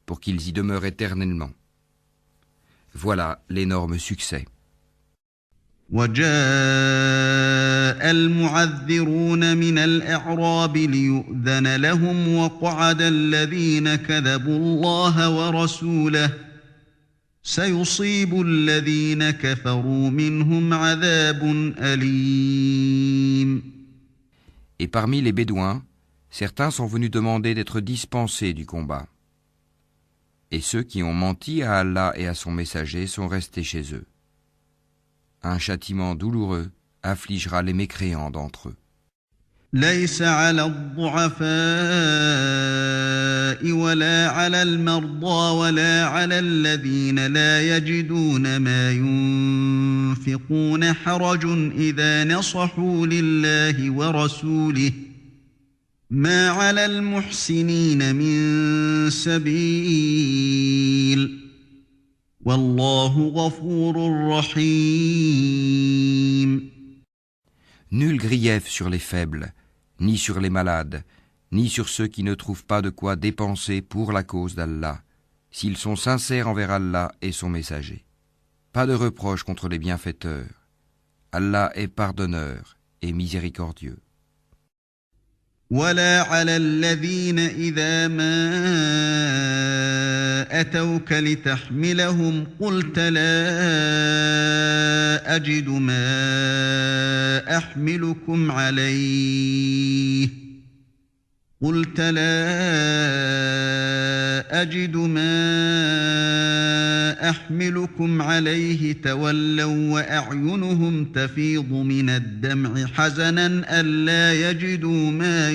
pour qu'ils y demeurent éternellement. Voilà l'énorme succès. وجاء المعذرون من الأعراب ليؤذن لهم وقعد الذين كذبوا الله ورسوله سيصيب الذين كفروا منهم عذاب أليم. Et parmi les Bédouins, certains sont venus demander d'être dispensés du combat. Et ceux qui ont menti à Allah et à son messager sont restés chez eux. Un châtiment douloureux affligera les mécréants d'entre eux. ليس على الضعفاء ولا على المرضى ولا على الذين لا يجدون ما ينفقون حرج إذا نصحوا لله ورسوله ما على المحسنين من سبيل والله غفور رحيم. Nul grief sur les faibles, ni sur les malades, ni sur ceux qui ne trouvent pas de quoi dépenser pour la cause d'Allah, s'ils sont sincères envers Allah et son messager. Pas de reproche contre les bienfaiteurs. Allah est pardonneur et miséricordieux. ولا على الذين إذا ما أتوك لتحملهم قلت لا أجد ما أحملكم عليه تولوا وأعينهم تفيض من الدمع حزنا ألا يجدوا ما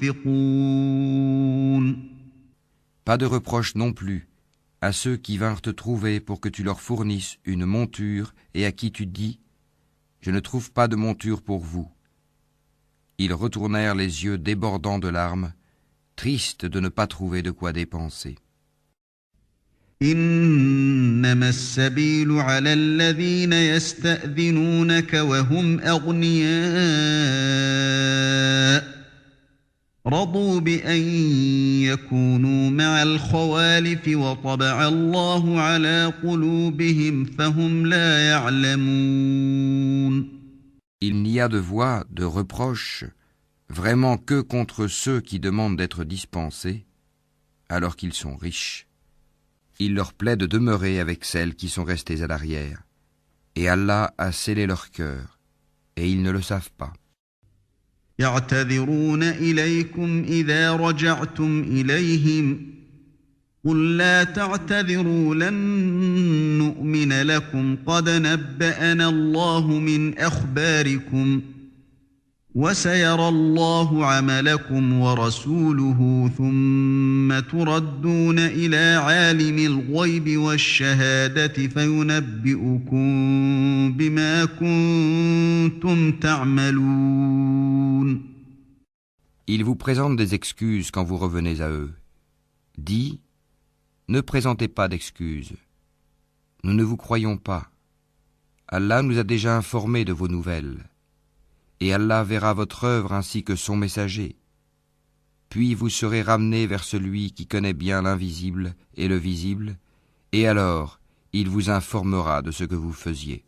ينفقون. Pas de reproche non plus à ceux qui vinrent te trouver pour que tu leur fournisses une monture et à qui tu dis « Je ne trouve pas de monture pour vous ». Ils retournèrent les yeux débordants de larmes, tristes de ne pas trouver de quoi dépenser. إنما السبيل على الذين يستأذنونك وهم أغنياء رضوا بأن يكونوا مع الخوالف وطبع الله على قلوبهم فهم لا يعلمون. Il n'y a de voix, de reproche, vraiment que contre ceux qui demandent d'être dispensés, alors qu'ils sont riches. Il leur plaît de demeurer avec celles qui sont restées à l'arrière, et Allah a scellé leur cœur, et ils ne le savent pas. يعتذرون إليكم إذا رجعتم إليهم قل لا تعتذروا لن نؤمن لكم قد نبأنا الله من أخباركم وسيرى الله عملكم ورسوله ثم تردون إلى عالم الغيب والشهادة فينبئكم بما كنتم تعملون. Ils vous présentent des excuses quand vous revenez à eux. Dis, ne présentez pas d'excuses. Nous ne vous croyons pas. Allah nous a déjà informés de vos nouvelles. Et Allah verra votre œuvre ainsi que son messager. Puis vous serez ramenés vers celui qui connaît bien l'invisible et le visible, et alors il vous informera de ce que vous faisiez.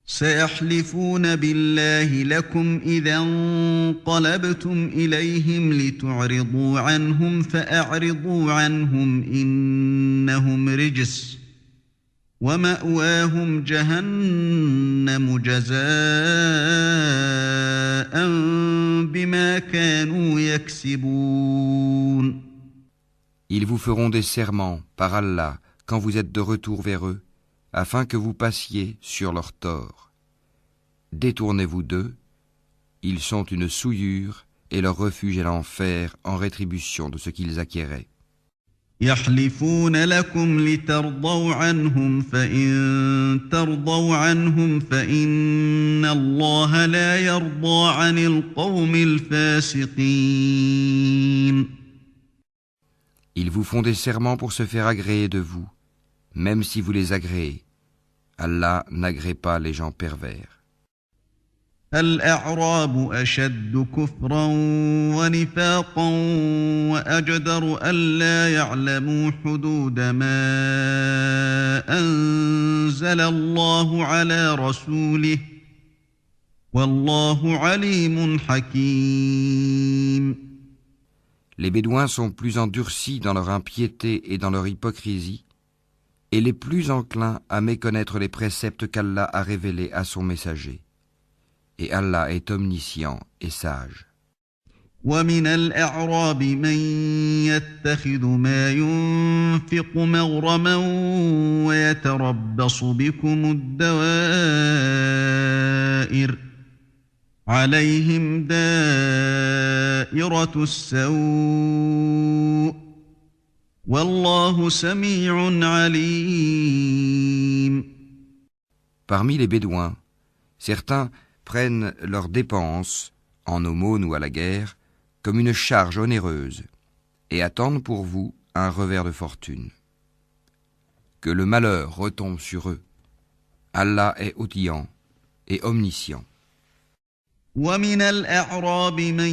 سيحلفون بالله لكم إذا انقلبتم إليهم لتعرضوا عنهم فأعرضوا عنهم إنهم رجس ومأواهم جهنم جزاء بما كانوا يكسبون. Ils vous feront des serments par Allah quand vous êtes de retour vers eux, afin que vous passiez sur leur tort. Détournez-vous d'eux, ils sont une souillure et leur refuge est l'enfer en rétribution de ce qu'ils acquéraient. يحلفون لكم لترضوا عنهم فإن ترضوا عنهم فإن الله لا يرضى عن القوم الفاسقين. Ils vous font des serments pour se faire agréer de vous, même si vous les agréez. Allah n'agrée pas les gens pervers. الأعراب أشد كفرا ونفاقا وأجدر ألا يعلموا حدود ما أنزل الله على رسوله والله عليم حكيم. Les Bédouins sont plus endurcis dans leur impiété et dans leur hypocrisie, et les plus enclins à méconnaître les préceptes qu'Allah a révélés à son messager. Et Allah est omniscient et sage. ومن الأعراب من يتخذ ما ينفق مغرما ويتربص بكم الدوائر عليهم دائرة السوء والله سميع عليم. Parmi les Bédouins, certains prennent leurs dépenses, en aumône ou à la guerre, comme une charge onéreuse, et attendent pour vous un revers de fortune. Que le malheur retombe sur eux. Allah est audient et omniscient. ومن الأعراب من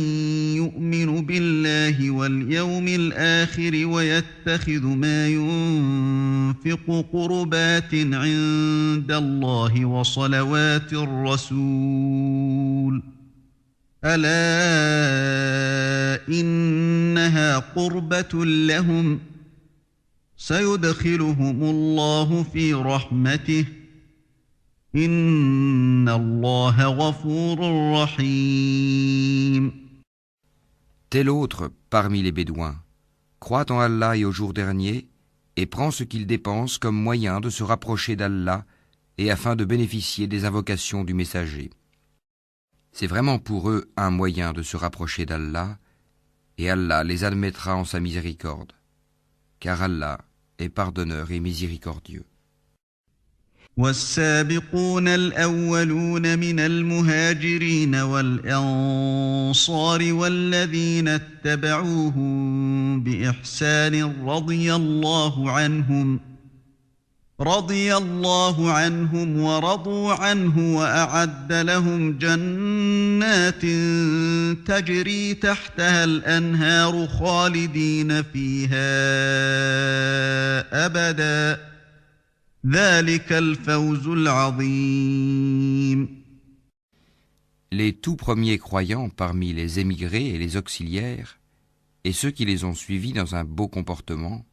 يؤمن بالله واليوم الآخر ويتخذ ما ينفق قربات عند الله وصلوات الرسول ألا إنها قربة لهم سيدخلهم الله في رحمته Inna Allah ghafurur rahim. Tel autre, parmi les Bédouins, croit en Allah et au jour dernier et prend ce qu'il dépense comme moyen de se rapprocher d'Allah et afin de bénéficier des invocations du messager. C'est vraiment pour eux un moyen de se rapprocher d'Allah et Allah les admettra en sa miséricorde, car Allah est pardonneur et miséricordieux. والسابقون الأولون من المهاجرين والأنصار والذين اتبعوهم بإحسان رضي الله عنهم ورضوا عنه وأعد لهم جنات تجري تحتها الأنهار خالدين فيها أبداً ذلك الفوز العظيم. Les tout premiers croyants parmi les émigrés et les auxiliaires, et ceux qui les ont suivis dans un beau comportement,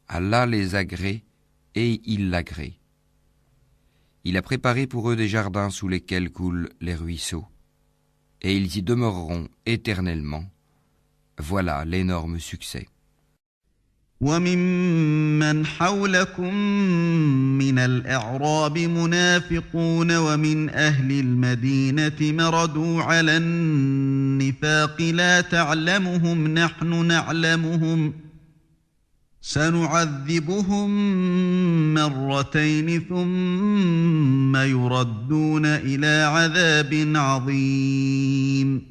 Allah les agrée et il l'agrée. Il a préparé pour eux des jardins sous lesquels coulent les ruisseaux, et ils y demeureront éternellement. Voilà l'énorme succès. وممن حولكم من الأعراب منافقون ومن أهل المدينة مردوا على النفاق لا تعلمهم نحن نعلمهم سنعذبهم مرتين ثم يردون إلى عذاب عظيم.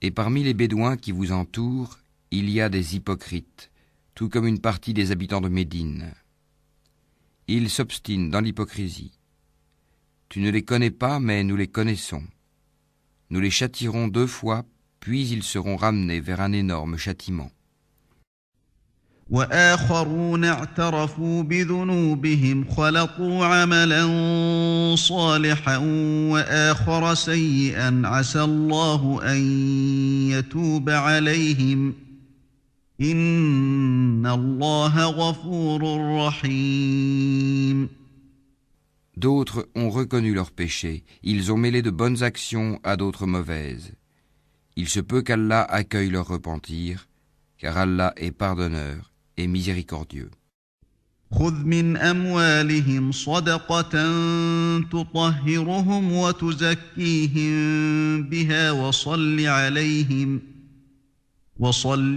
Et parmi les Bédouins qui vous entourent, il y a des hypocrites, tout comme une partie des habitants de Médine. Ils s'obstinent dans l'hypocrisie. Tu ne les connais pas, mais nous les connaissons. Nous les châtierons 2 fois, puis ils seront ramenés vers un énorme châtiment. وآخرون اعترفوا بذنوبهم خلطوا عملا صالحا وآخر سيئا عسى الله أن يتوب عليهم إن الله غفور رحيم. D'autres ont reconnu leurs péchés, ils ont mêlé de bonnes actions à d'autres mauvaises. Il se peut qu'Allah accueille leur repentir, car Allah est pardonneur et miséricordieux. خذ من أموالهم صدقة تطهرهم وتزكيهم بها وصل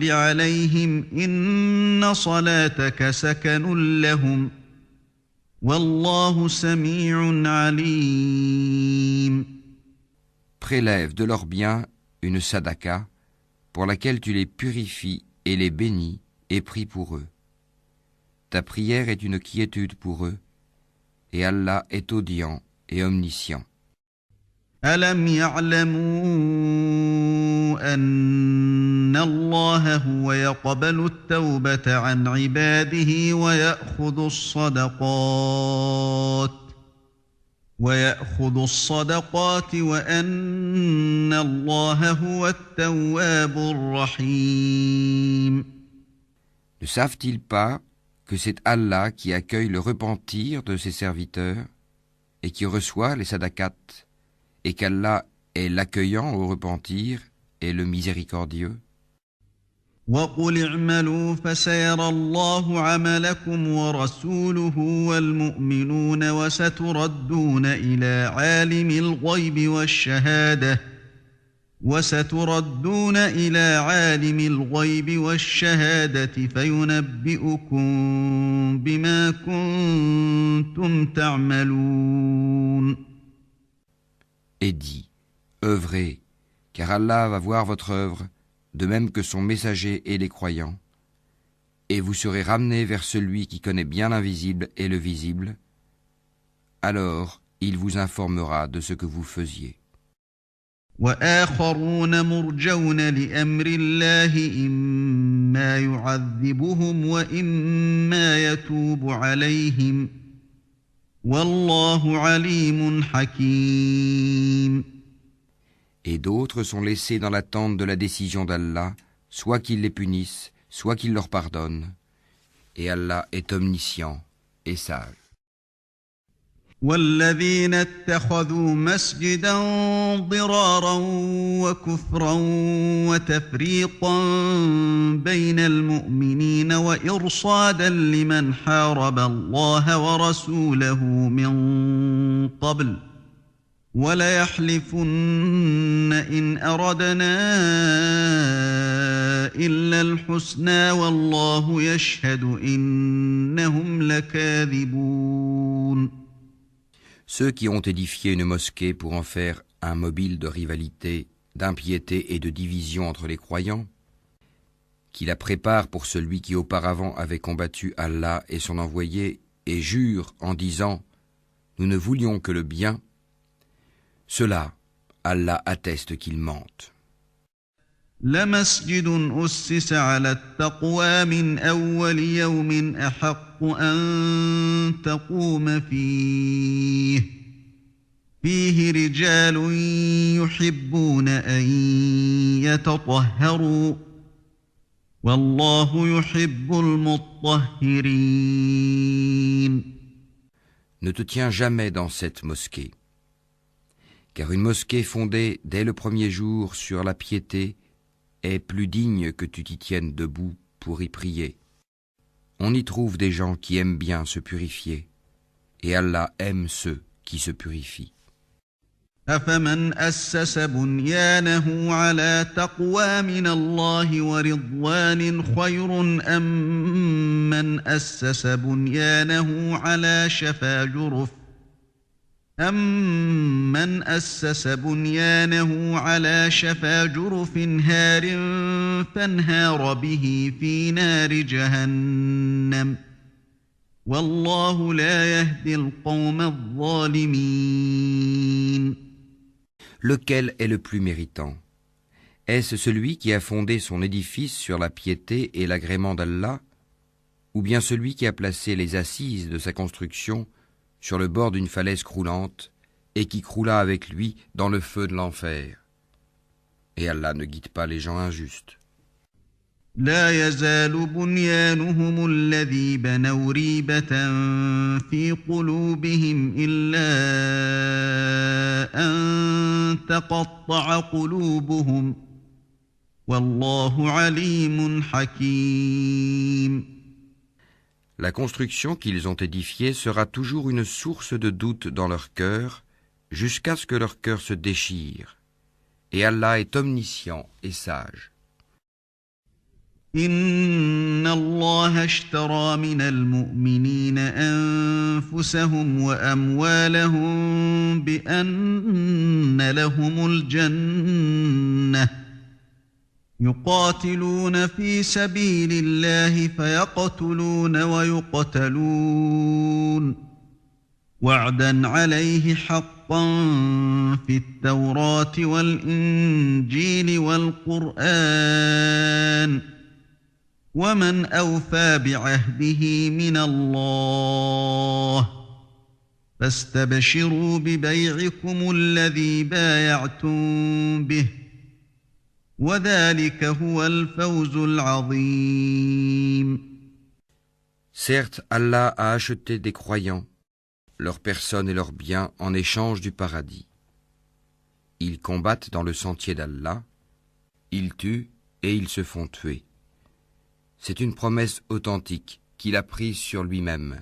عليهم إن صلاتك سكن لهم والله سميع عليم. Prélève de leurs biens une sadaka pour laquelle tu les purifies et les bénis et prie pour eux. Ta prière est une quiétude pour eux, et Allah est audient et omniscient. ألم يعلموا أن الله هو يقبل التوبة عن عباده ويأخذ الصدقات وأن الله هو التواب الرحيم. Ne savent-ils pas que c'est Allah qui accueille le repentir de ses serviteurs et qui reçoit les sadakats, et qu'Allah est l'accueillant au repentir et le miséricordieux? وَقُلِ اعْمَلُوا فَسَيَرَى اللَّهُ عَمَلَكُمْ وَرَسُولُهُ وَالْمُؤْمِنُونَ وَسَتُرَدُّونَ إِلَى عَالِمِ الْغَيْبِ وَالشَّهَادَةِ فَيُنَبِّئُكُم بِمَا كُنتُمْ تَعْمَلُونَ. Et dit, œuvrez, car Allah va voir votre œuvre, de même que son messager et les croyants, et vous serez ramenés vers celui qui connaît bien l'invisible et le visible, alors il vous informera de ce que vous faisiez. وآخرون مرجون لأمر الله إما يعذبهم وإما يتوب عليهم والله عليم حكيم. Et d'autres sont laissés dans l'attente de la décision d'Allah, soit qu'il les punisse, soit qu'il leur pardonne. Et Allah est omniscient et sage. والذين اتخذوا مسجدا ضرارا وكفرا وتفريقا بين المؤمنين وإرصادا لمن حارب الله ورسوله من قبل وليحلفن إن أردنا إلا الحسنى والله يشهد إنهم لكاذبون. Ceux qui ont édifié une mosquée pour en faire un mobile de rivalité, d'impiété et de division entre les croyants, qui la préparent pour celui qui auparavant avait combattu Allah et son envoyé, et jurent en disant « Nous ne voulions que le bien », cela, Allah atteste qu'ils mentent. لمسجد أسس على التقوى من أول يوم أحق أن تقوم فيه فيه رجال يحبون أن يتطهروا والله يحب المطهرين. Ne te tiens jamais dans cette mosquée, car une mosquée fondée dès le premier jour sur la piété est plus digne que tu t'y tiennes debout pour y prier. On y trouve des gens qui aiment bien se purifier, et Allah aime ceux qui se purifient. أفمن أسس بنيانه على تقوى من الله ورضوان خير أم من أسس بنيانه على شفا جرف هار فانهار به في نار جهنم والله لا يهدي القوم الظالمين. Lequel est le plus méritant? Est-ce celui qui a fondé son édifice sur la piété et l'agrément d'Allah, ou bien celui qui a placé les assises de sa construction sur le bord d'une falaise croulante et qui croula avec lui dans le feu de l'enfer? Et Allah ne guide pas les gens injustes. لا يزال بنيانهم الذي بنوا ريبة في قلوبهم إلا أن تقطع قلوبهم والله عليم حكيم. La construction qu'ils ont édifiée sera toujours une source de doute dans leur cœur, jusqu'à ce que leur cœur se déchire. Et Allah est omniscient et sage. إن الله اشترى من المؤمنين أنفسهم وأموالهم بأن لهم الجنة يقاتلون في سبيل الله فيقتلون ويقتلون وعدا عليه حقا في التوراة والإنجيل والقرآن ومن أوفى بعهده من الله فاستبشروا ببيعكم الذي بايعتم به وذلك هو الفوز العظيم. Certes, Allah a acheté des croyants, leurs personnes et leurs biens en échange du paradis. Ils combattent dans le sentier d'Allah, ils tuent et ils se font tuer. C'est une promesse authentique qu'il a prise sur lui-même,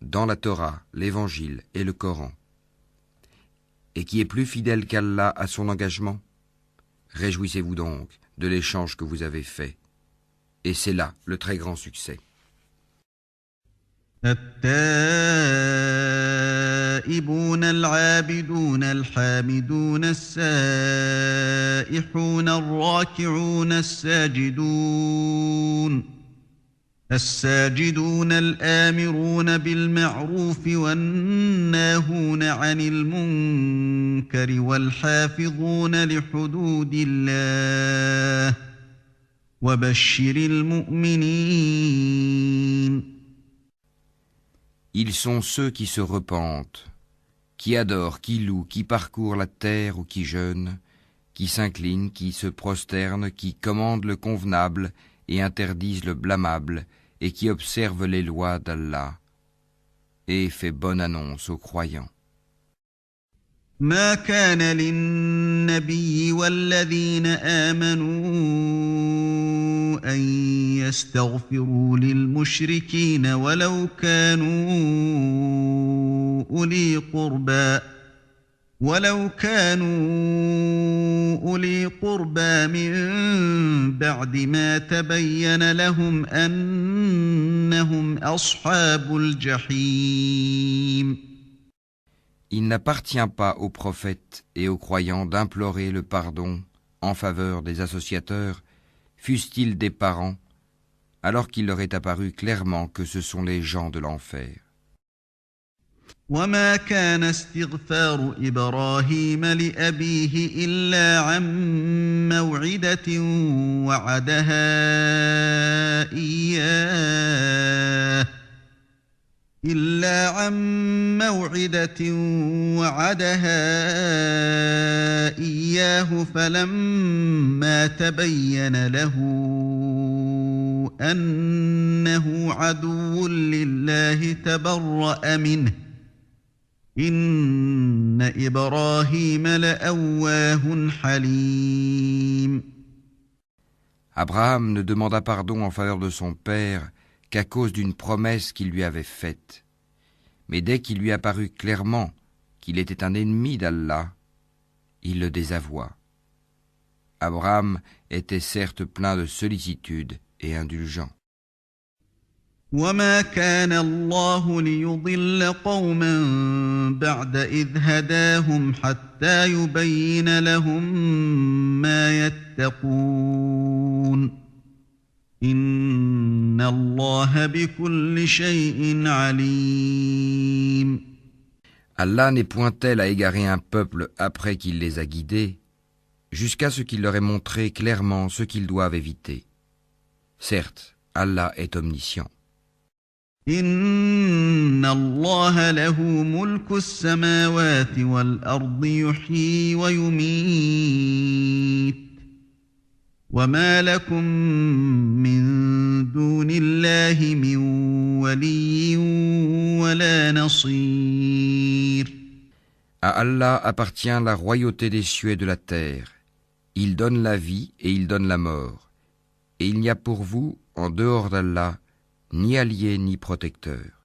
dans la Torah, l'Évangile et le Coran, et qui est plus fidèle qu'Allah à son engagement. Réjouissez-vous donc de l'échange que vous avez fait, et c'est là le très grand succès. التائبون العابدون الحامدون السائحون الراكعون الساجدون الآمرون بالمعروف والناهون عن المنكر والحافظون لحدود الله وبشر المؤمنين. Ils sont ceux qui se repentent, qui adorent, qui louent, qui parcourent la terre ou qui jeûnent, qui s'inclinent, qui se prosternent, qui commandent le convenable et interdisent le blâmable, et qui observent les lois d'Allah, et fait bonne annonce aux croyants. ما كان للنبي والذين آمنوا أن يستغفروا للمشركين ولو كانوا أولي قربى من بعد ما تبين لهم أنهم أصحاب الجحيم. Il n'appartient pas aux prophètes et aux croyants d'implorer le pardon en faveur des associateurs, fussent-ils des parents, alors qu'il leur est apparu clairement que ce sont les gens de l'enfer. وما كان استغفار إبراهيم لأبيه إلا عن موعدة وعدها إياه إلا عن موعدة وعدها إياه فلما تبين له أنه عدو لله تبرأ منه إن إبراهيم لأواه حليم. Abraham ne demanda pardon en faveur de son père qu'à cause d'une promesse qu'il lui avait faite. Mais dès qu'il lui apparut clairement qu'il était un ennemi d'Allah, il le désavoua. Abraham était certes plein de sollicitude et indulgent. وما كان الله ليضل قوما بعد إذ هداهم حتى يبين لهم ما يتقون إن الله بكل شيء عليم. Allah n'est point tel à égarer un peuple après qu'il les a guidés, jusqu'à ce qu'il leur ait montré clairement ce qu'ils doivent éviter. Certes, Allah est omniscient. إن الله له ملك السماوات والأرض يحيي ويميت وما لكم من دون الله من ولي ولا نصير. À Allah appartient la royauté des cieux et de la terre. Il donne la vie et il donne la mort. Et il n'y a pour vous, en dehors d'Allah, ni allié ni protecteur.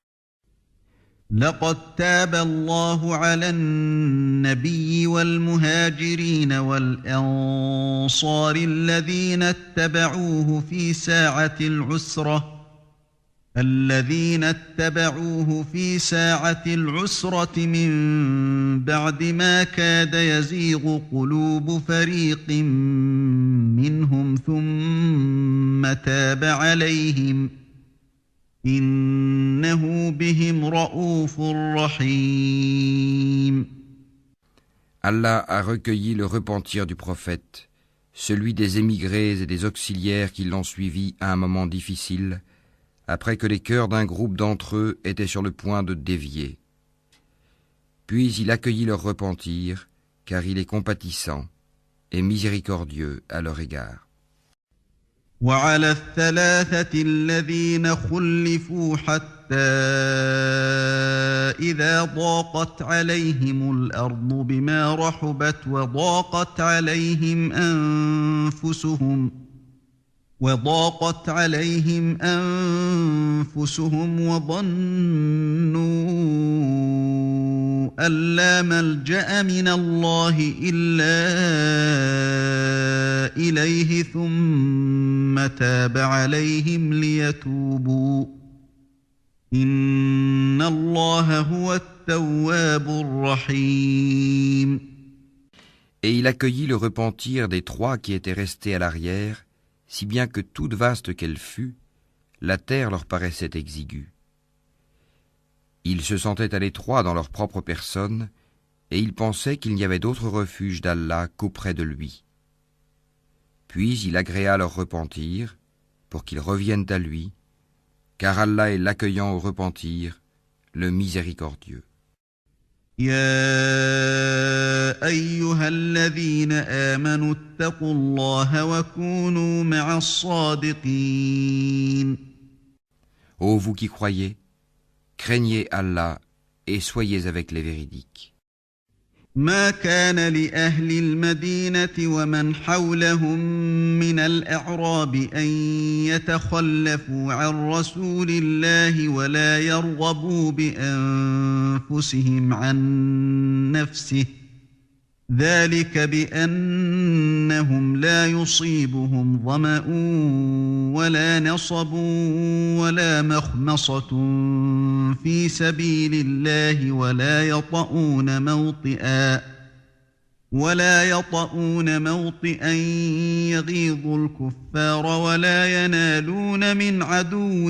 لقد تاب الله على النبي والمهاجرين والأنصار الذين اتبعوه في ساعة العسرة من بعد ما كاد يزيغ قلوب فريق منهم ثم تاب عليهم إنه بهم رؤوف رحيم. Allah a recueilli le repentir du prophète, celui des émigrés et des auxiliaires qui l'ont suivi à un moment difficile, après que les cœurs d'un groupe d'entre eux étaient sur le point de dévier. Puis il accueillit leur repentir, car il est compatissant et miséricordieux à leur égard. وعلى الثلاثة الذين خلفوا حتى إذا ضاقت عليهم الأرض بما رحبت وضاقت عليهم أنفسهم وظنوا أن لا ملجأ من الله إلا إليه ثم تاب عليهم ليتوبوا إن الله هو التواب الرحيم. Et il accueillit le repentir des trois qui étaient restés à l'arrière, si bien que toute vaste qu'elle fût, la terre leur paraissait exiguë. Ils se sentaient à l'étroit dans leur propre personne, et ils pensaient qu'il n'y avait d'autre refuge d'Allah qu'auprès de lui. Puis il agréa leur repentir, pour qu'ils reviennent à lui, car Allah est l'accueillant au repentir, le miséricordieux. يا أيها الذين آمنوا اتقوا الله وكونوا مع الصادقين. Ô vous qui croyez, craignez Allah et soyez avec les véridiques. ما كان لأهل المدينة ومن حولهم من الأعراب أن يتخلفوا عن رسول الله ولا يرغبوا بأنفسهم عن نفسه ذلك بأنهم لا يصيبهم ظمأ ولا نصب ولا مخمصة في سبيل الله ولا يطؤون موطئا يغيظ الكفار ولا ينالون من عدو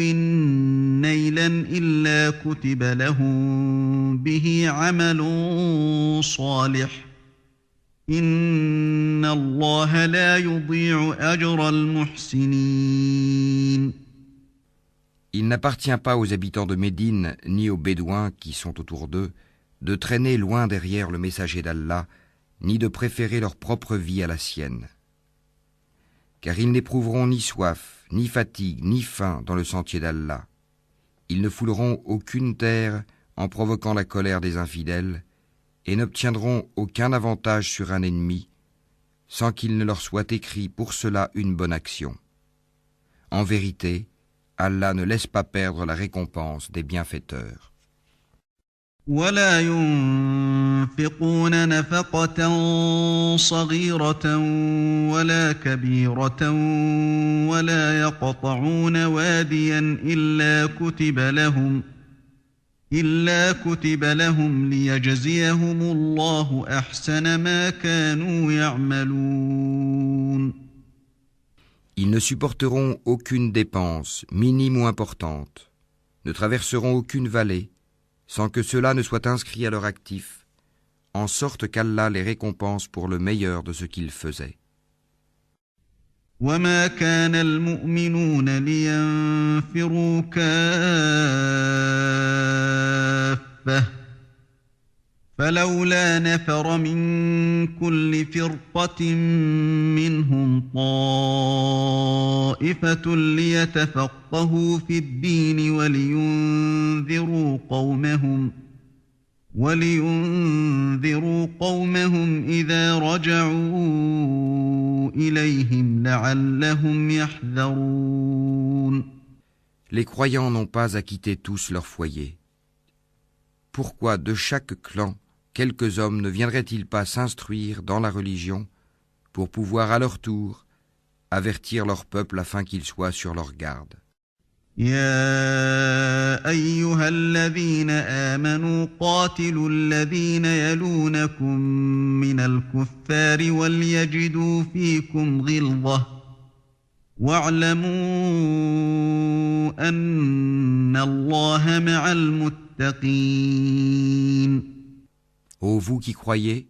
نيلا إلا كتب لهم به عمل صالح إن الله لا يضيع أجر المحسنين. Il n'appartient pas aux habitants de Médine ni aux Bédouins qui sont autour d'eux de traîner loin derrière le messager d'Allah, ni de préférer leur propre vie à la sienne. Car ils n'éprouveront ni soif, ni fatigue, ni faim dans le sentier d'Allah. Ils ne fouleront aucune terre en provoquant la colère des infidèles et n'obtiendront aucun avantage sur un ennemi sans qu'il ne leur soit écrit pour cela une bonne action. En vérité, Allah ne laisse pas perdre la récompense des bienfaiteurs. ولا ينفقون نفقة صغيرة ولا كبيرة ولا يقطعون واديا إلا كتب لهم ليجزيهم الله أحسن ما كانوا يعملون. Ils ne supporteront aucune dépense, minime ou importante, ne traverseront aucune vallée, sans que cela ne soit inscrit à leur actif, en sorte qu'Allah les récompense pour le meilleur de ce qu'ils faisaient. وما كان المؤمنون لينفروا كافة فلولا نفر من كل فرقة منهم طائفة ليتفقهوا في الدين ولينذروا قومهم إذا رجعوا إليهم لعلهم يحذرون. Les croyants n'ont pas à quitter tous leur foyer. Pourquoi de chaque clan quelques hommes ne viendraient-ils pas s'instruire dans la religion pour pouvoir à leur tour avertir leur peuple afin qu'ils soient sur leur garde? يا أيها الذين آمنوا قاتلوا الذين يلونكم من الكفار وليجدوا فيكم غلظة واعلموا أن الله مع المتقين. Ô vous qui croyez,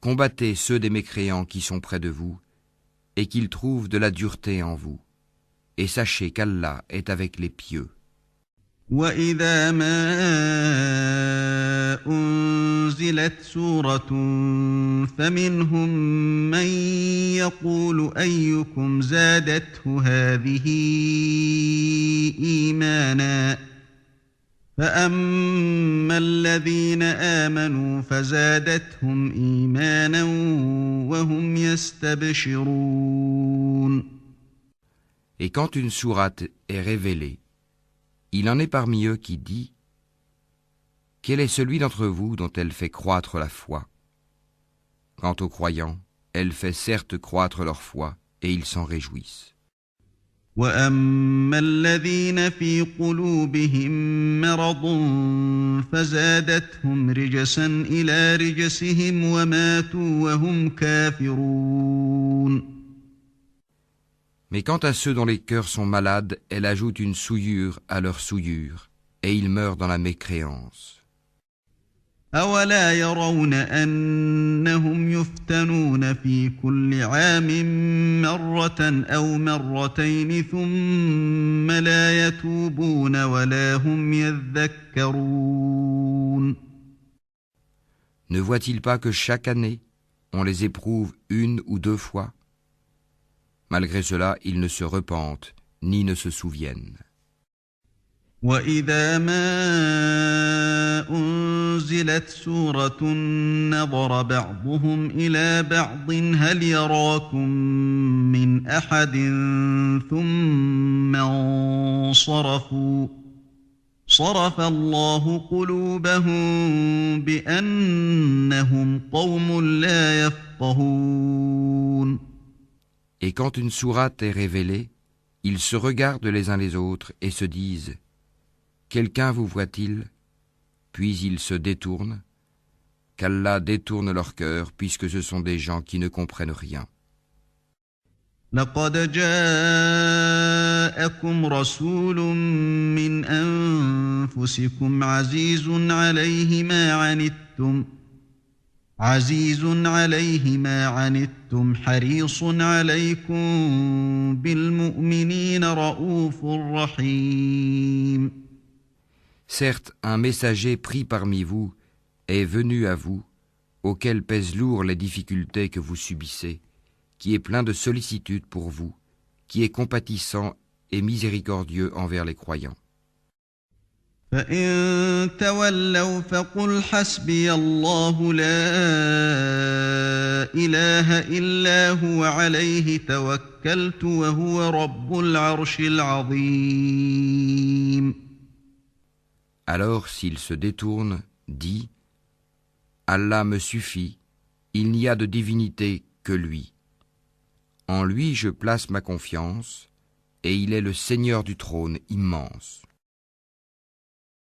combattez ceux des mécréants qui sont près de vous et qu'ils trouvent de la dureté en vous. Et sachez qu'Allah est avec les pieux. وَإِذَا مَا أُنزِلَتْ سُورَةٌ فَمِنْهُم مَّن يَقُولُ أَيُّكُمْ زَادَتْهُ هَٰذِهِ إِيمَانًا فَأَمَّا الَّذِينَ آمَنُوا فَزَادَتْهُمْ إِيمَانًا وَهُمْ يَسْتَبْشِرُونَ. Et quand une sourate est révélée, il en est parmi eux qui dit « Quel est celui d'entre vous dont elle fait croître la foi ?» Quant aux croyants, elle fait certes croître leur foi et ils s'en réjouissent. وَأَمَّا الَّذِينَ فِي قُلُوبِهِم مَّرَضٌ فَزَادَتْهُمْ رِجْسًا إِلَىٰ رِجْسِهِمْ وَمَاتُوا وَهُمْ كَافِرُونَ. Mais quant à ceux dont les cœurs sont malades, elle ajoute une souillure à leur souillure, et ils meurent dans la mécréance. أَوَلَا يَرَوْنَ أَنَّهُمْ يُفْتَنُونَ فِي كُلِّ عَامٍ مَّرَّةً أَوْ مَرَّتَيْنِ ثُمَّ لَا يَتُوبُونَ وَلَا هُمْ يَذَّكَّرُونَ. Ne voient-ils pas que chaque année, on les éprouve une ou deux fois? Malgré cela, ils ne se repentent, ni ne se souviennent. وَإِذَا مَا أُنزِلَتْ سُورَةٌ نَظَرَ بَعْضُهُمْ إِلَىٰ بَعْضٍ هَلْ يَرَاكُم مِّنْ أَحَدٍ ثُمَّ انصَرَفُوا صَرَفَ اللَّهُ قُلُوبَهُم بِأَنَّهُمْ قَوْمٌ لَّا يَفْقَهُونَ. Et quand une sourate est révélée, ils se regardent les uns les autres et se disent « Quelqu'un vous voit-il ?» Puis ils se détournent, qu'Allah détourne leur cœur puisque ce sont des gens qui ne comprennent rien. لقد جاءكم رسول من أنفسكم عزيز عليه ما عزيز عليه ما عنتم حريص عليكم بالمؤمنين رؤوف رحيم. Certes, un messager pris parmi vous est venu à vous, auquel pèsent lourd les difficultés que vous subissez, qui est plein de sollicitude pour vous, qui est compatissant et miséricordieux envers les croyants. فإن تولوا فقل حسبي الله لا إله إلا هو عليه توكلت وهو رب العرش العظيم. Alors s'il se détourne, dis, Allah me suffit, il n'y a de divinité que lui. En lui je place ma confiance, et il est le Seigneur du trône immense.